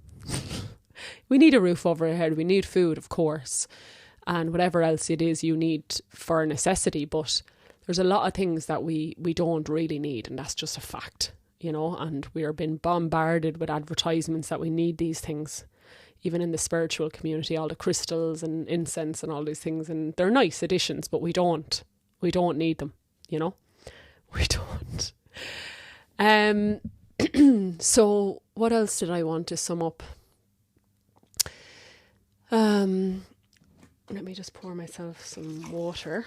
[SPEAKER 1] We need a roof over our head. We need food, of course, and whatever else it is you need for a necessity. But there's a lot of things that we don't really need, and that's just a fact, and we are being bombarded with advertisements that we need these things. Even in the spiritual community, all the crystals and incense and all these things, and they're nice additions, but we don't need them, we don't. So what else did I want to sum up? Let me just pour myself some water.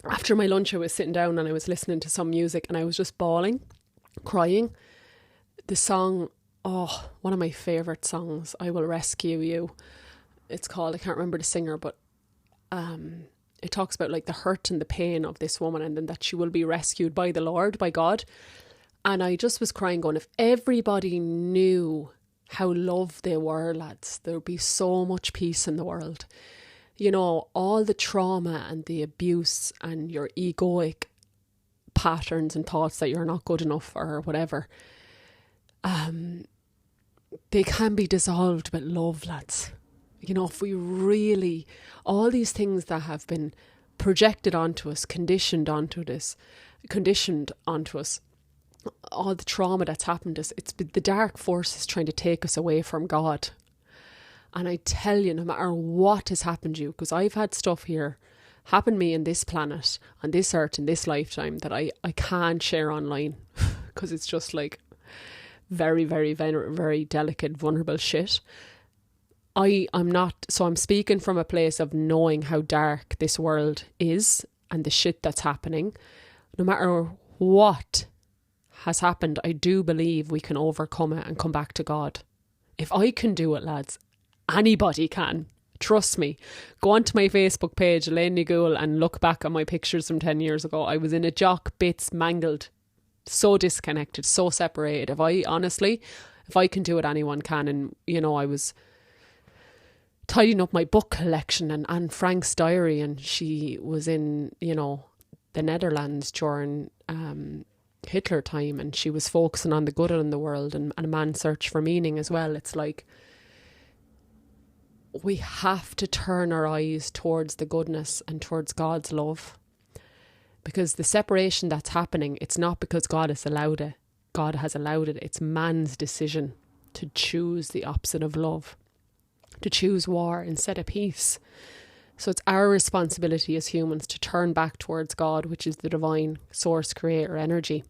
[SPEAKER 1] After my lunch, I was sitting down and I was listening to some music and I was just bawling, crying. The song, one of my favourite songs, I Will Rescue You. It's called, I can't remember the singer, but it talks about like the hurt and the pain of this woman, and then that she will be rescued by the Lord, by God. And I just was crying, going, if everybody knew how loved they were, lads, there would be so much peace in the world. All the trauma and the abuse and your egoic patterns and thoughts that you're not good enough or whatever, they can be dissolved with love, lads. If we really, all these things that have been projected onto us, conditioned onto us, all the trauma that's happened to us, it's the dark forces trying to take us away from God. And I tell you, no matter what has happened to you, because I've had stuff here happen to me in this planet, on this earth, in this lifetime, that I can't share online because it's just like very, very, very, very delicate, vulnerable shit. I'm speaking from a place of knowing how dark this world is and the shit that's happening. No matter what has happened, I do believe we can overcome it and come back to God. If I can do it, lads, anybody can. Trust me. Go onto my Facebook page, Elaine, and look back at my pictures from 10 years ago. I was in a jock, bits, mangled, so disconnected, so separated. If I can do it, anyone can. And, I was tidying up my book collection and Anne Frank's diary, and she was in, the Netherlands during Hitler time, and she was focusing on the good in the world and a man's search for meaning as well. It's like, we have to turn our eyes towards the goodness and towards God's love, because the separation that's happening, it's not because God has allowed it. It's man's decision to choose the opposite of love, to choose war instead of peace. So it's our responsibility as humans to turn back towards God, which is the divine source, creator, energy.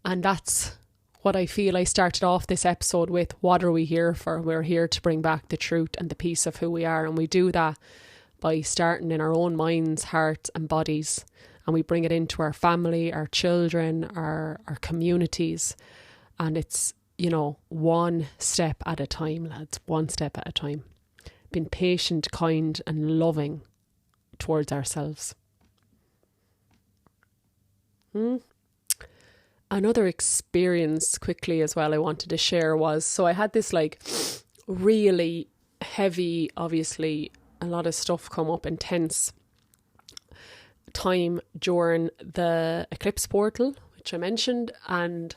[SPEAKER 1] And that's what I feel I started off this episode with. What are we here for? We're here to bring back the truth and the peace of who we are. And we do that by starting in our own minds, hearts and bodies. And we bring it into our family, our children, our communities. And it's, one step at a time, lads, one step at a time. Being patient, kind and loving towards ourselves. Another experience quickly as well I wanted to share was, so I had this really heavy, obviously, a lot of stuff come up, intense time during the eclipse portal, which I mentioned, and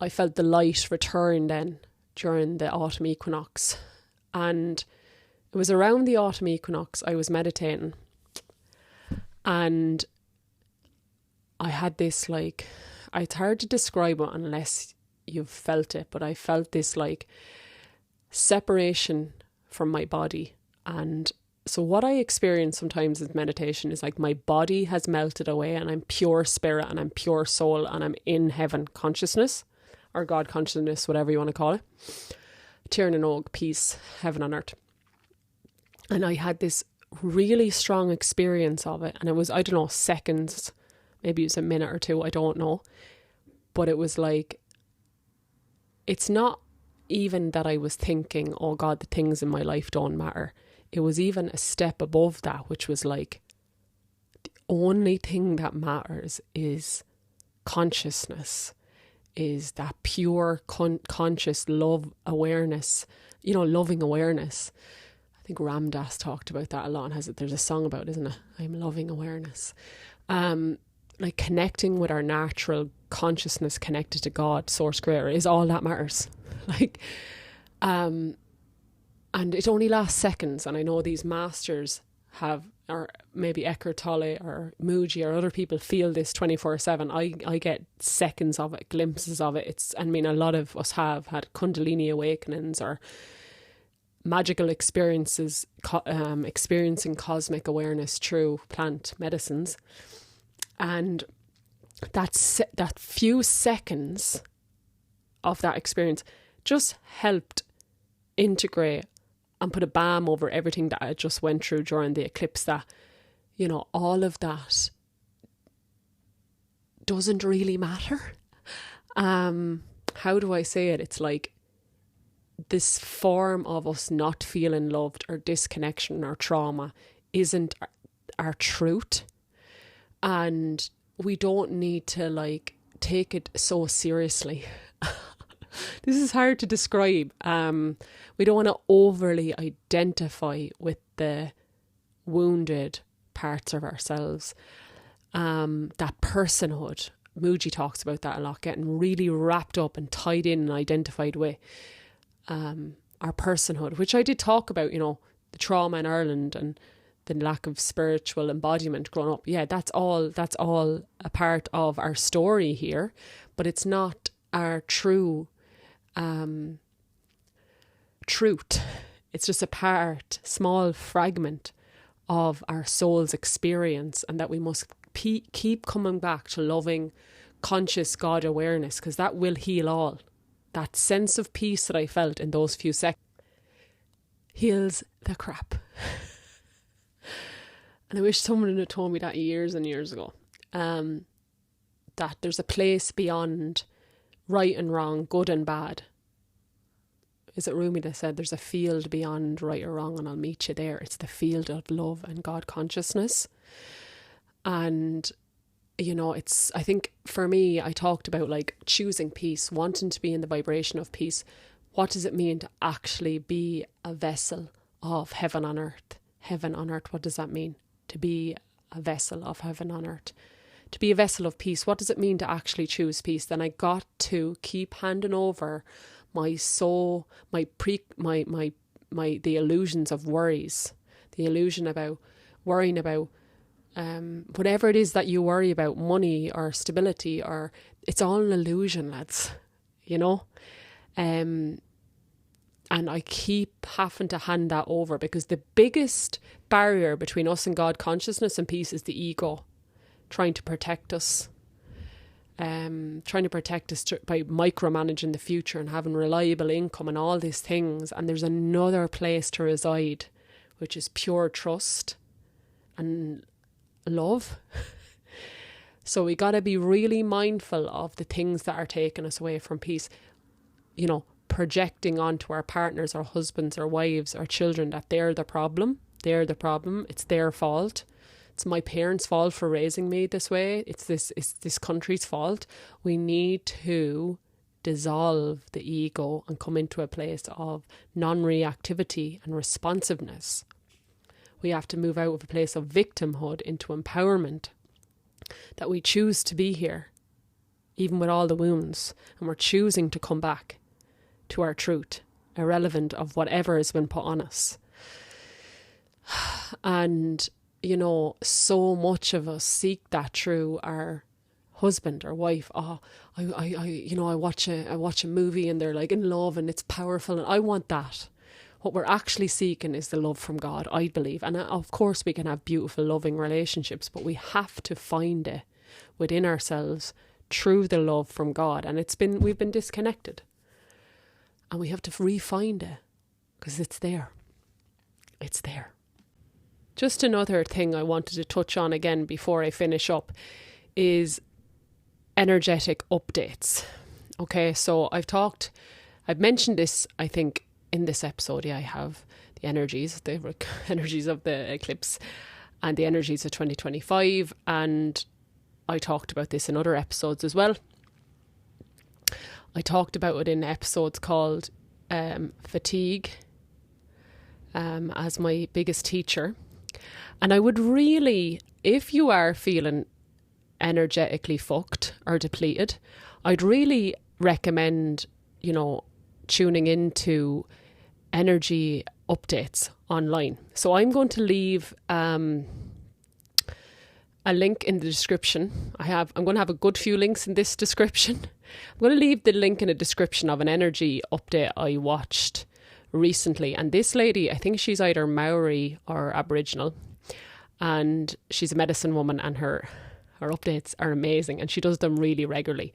[SPEAKER 1] I felt the light return then during the autumn equinox. And it was around the autumn equinox I was meditating, and I had this, like, it's hard to describe it unless you've felt it, but I felt this like separation from my body. And so what I experience sometimes in meditation is like my body has melted away and I'm pure spirit and I'm pure soul and I'm in heaven consciousness, or God consciousness, whatever you want to call it. Tír na nÓg, peace, heaven on earth. And I had this really strong experience of it, and it was, I don't know, seconds, maybe it was a minute or two, I don't know. But it was like, it's not even that I was thinking, oh God, the things in my life don't matter. It was even a step above that, which was like, the only thing that matters is consciousness, is that pure conscious love awareness, you know, loving awareness. I think Ram Dass talked about that a lot, and there's a song about it, isn't it? I'm loving awareness. Like connecting with our natural consciousness, connected to God, source creator, is all that matters. Like, and it only lasts seconds. And I know these masters have, or maybe Eckhart Tolle or Muji or other people feel this 24/7. I get seconds of it, glimpses of it. I mean, a lot of us have had Kundalini awakenings or magical experiences, experiencing cosmic awareness through plant medicines. And that few seconds of that experience just helped integrate and put a balm over everything that I just went through during the eclipse, that, you know, all of that doesn't really matter. How do I say it? It's like this form of us not feeling loved or disconnection or trauma isn't our truth. And we don't need to like take it so seriously. This is hard to describe. We don't want to overly identify with the wounded parts of ourselves. That personhood. Muji talks about that a lot, getting really wrapped up and tied in and identified with our personhood, which I did talk about, you know, the trauma in Ireland and the lack of spiritual embodiment growing up. Yeah, that's all a part of our story here, but it's not our true truth. It's just a small fragment of our soul's experience, and that we must keep coming back to loving, conscious God awareness, because that will heal all. That sense of peace that I felt in those few seconds heals the crap. And I wish someone had told me that years and years ago. That there's a place beyond right and wrong, good and bad. Is it Rumi that said there's a field beyond right or wrong and I'll meet you there? It's the field of love and God consciousness. And, you know, I think for me, I talked about like choosing peace, wanting to be in the vibration of peace. What does it mean to actually be a vessel of heaven on earth? Heaven on earth, what does that mean? To be a vessel of heaven on earth. To be a vessel of peace. What does it mean to actually choose peace? Then I got to keep handing over my soul, the illusions of worries, the illusion about worrying about whatever it is that you worry about, money or stability, or it's all an illusion, lads, you know. And I keep having to hand that over, because the biggest barrier between us and God consciousness and peace is the ego trying to protect us. Trying to protect us by micromanaging the future and having reliable income and all these things. And there's another place to reside, which is pure trust and love. So we got to be really mindful of the things that are taking us away from peace. You know, projecting onto our partners, our husbands, our wives, our children, that they're the problem. They're the problem. It's their fault. It's my parents' fault for raising me this way. It's this country's fault. We need to dissolve the ego and come into a place of non-reactivity and responsiveness. We have to move out of a place of victimhood into empowerment, that we choose to be here, even with all the wounds, and we're choosing to come back to our truth, irrelevant of whatever has been put on us. And, you know, so much of us seek that through our husband or wife. I watch a movie and they're like in love and it's powerful and I want that. What we're actually seeking is the love from God, I believe. And of course we can have beautiful, loving relationships, but we have to find it within ourselves through the love from God. And we've been disconnected. And we have to re-find it because it's there. It's there. Just another thing I wanted to touch on again before I finish up is energetic updates. Okay, so I've mentioned this, I think, in this episode. Yeah, I have the energies of the eclipse and the energies of 2025, and I talked about this in other episodes as well. I talked about it in episodes called Fatigue as my biggest teacher. And I would really, if you are feeling energetically fucked or depleted, I'd really recommend, you know, tuning into energy updates online. So I'm going to leave a link in the description. I'm going to have a good few links in this description. I'm going to leave the link in the description of an energy update I watched recently. And this lady, I think she's either Maori or Aboriginal, and she's a medicine woman, and her updates are amazing and she does them really regularly.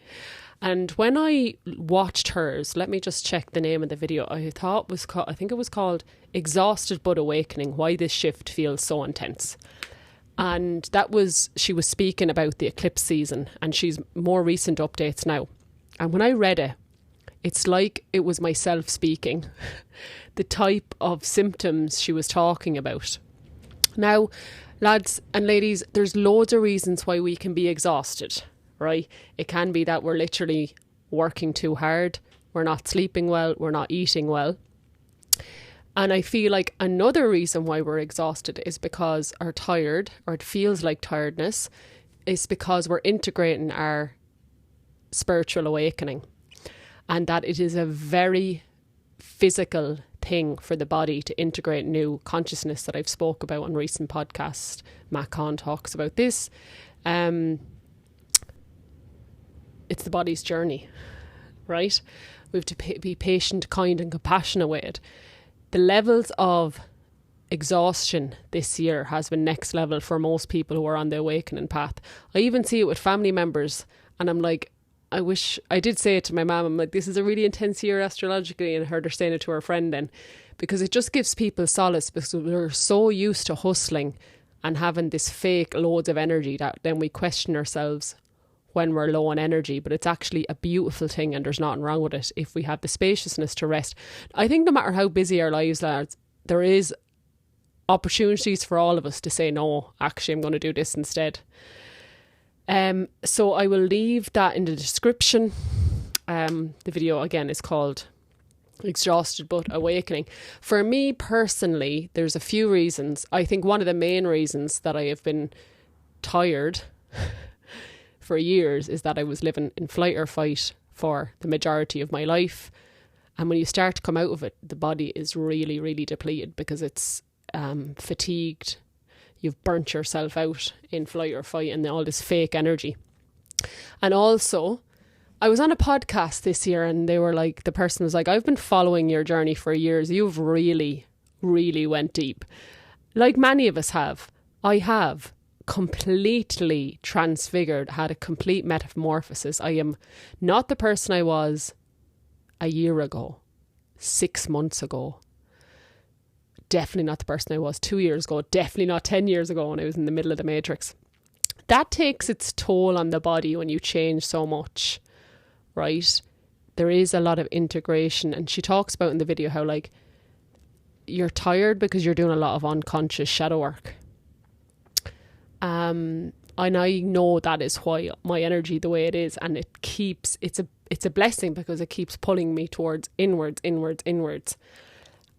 [SPEAKER 1] And when I watched hers, let me just check the name of the video. I think it was called Exhausted But Awakening, Why This Shift Feels So Intense. And she was speaking about the eclipse season, and she's more recent updates now. And when I read it, it's like it was myself speaking, the type of symptoms she was talking about. Now, lads and ladies, there's loads of reasons why we can be exhausted, right? It can be that we're literally working too hard, we're not sleeping well, we're not eating well. And I feel like another reason why we're exhausted is because we're tired, or it feels like tiredness, is because we're integrating our spiritual awakening. And that it is a very physical thing for the body to integrate new consciousness that I've spoke about on recent podcasts. Matt Kahn talks about this. It's the body's journey, right? We have to be patient, kind and compassionate with it. The levels of exhaustion this year has been next level for most people who are on the awakening path. I even see it with family members, and I'm like, I wish I did say it to my mum. I'm like, this is a really intense year astrologically, and I heard her saying it to her friend then, because it just gives people solace, because we're so used to hustling and having this fake loads of energy that then we question ourselves when we're low on energy. But it's actually a beautiful thing, and there's nothing wrong with it if we have the spaciousness to rest. I think no matter how busy our lives are, there is opportunities for all of us to say, no, actually I'm going to do this instead. So I will leave that in the description. The video again is called Exhausted But Awakening. For me personally, there's a few reasons. I think one of the main reasons that I have been tired for years is that I was living in flight or fight for the majority of my life. And when you start to come out of it, the body is really, really depleted because it's fatigued. You've burnt yourself out in flight or fight and all this fake energy. And also, I was on a podcast this year, and they were like, the person was like, I've been following your journey for years. You've really, really went deep. Like many of us have. I have completely transfigured, had a complete metamorphosis. I am not the person I was a year ago, 6 months ago. Definitely not the person I was 2 years ago. Definitely not 10 years ago when I was in the middle of the matrix. That takes its toll on the body when you change so much, right? There is a lot of integration. And she talks about in the video how, like, you're tired because you're doing a lot of unconscious shadow work. And I know that is why my energy the way it is, and it's it's a blessing because it keeps pulling me towards inwards.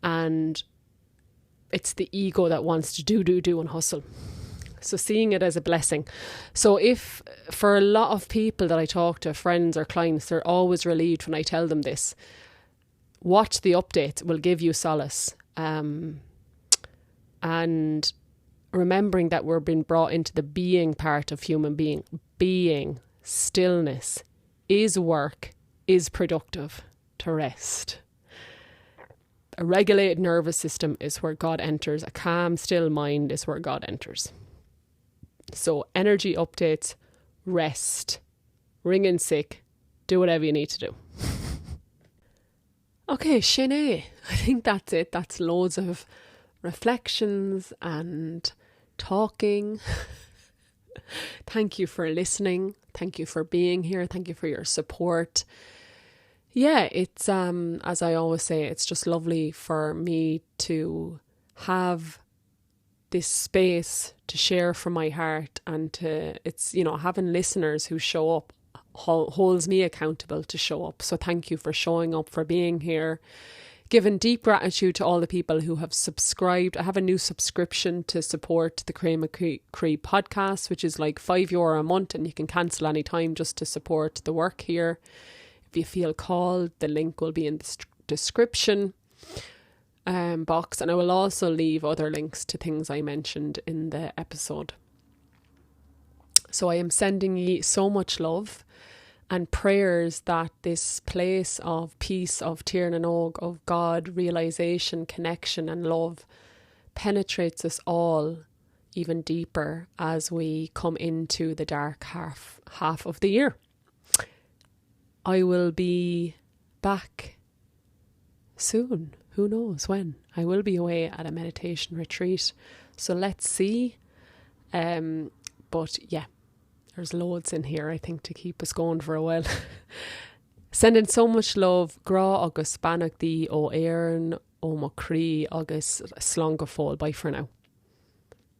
[SPEAKER 1] And it's the ego that wants to do and hustle. So seeing it as a blessing. So if for a lot of people that I talk to, friends or clients, they're always relieved when I tell them this. Watch the update, will give you solace. And remembering that we're being brought into the being part of human being. Being, stillness, is work, is productive, to rest. A regulated nervous system is where God enters. A calm, still mind is where God enters. So energy updates, rest, ring in sick, do whatever you need to do. Okay, Sinead, I think that's it. That's loads of reflections and talking. Thank you for listening. Thank you for being here. Thank you for your support. Yeah, it's as I always say, it's just lovely for me to have this space to share from my heart, and it's, you know, having listeners who show up holds me accountable to show up. So thank you for showing up, for being here. Giving deep gratitude to all the people who have subscribed. I have a new subscription to support the Grá Mòr podcast, which is like €5 a month, and you can cancel any time just to support the work here. If you feel called, the link will be in the description box, and I will also leave other links to things I mentioned in the episode. So I am sending you so much love and prayers that this place of peace, of Tír na nÓg, of God, realization, connection and love penetrates us all even deeper as we come into the dark half of the year. I will be back soon. Who knows when? I will be away at a meditation retreat. So let's see. But yeah, there's loads in here, I think, to keep us going for a while. Sending so much love. Grá agus Banach di ó Éireann ó mo Chroí agus slán go fóill. Bye for now.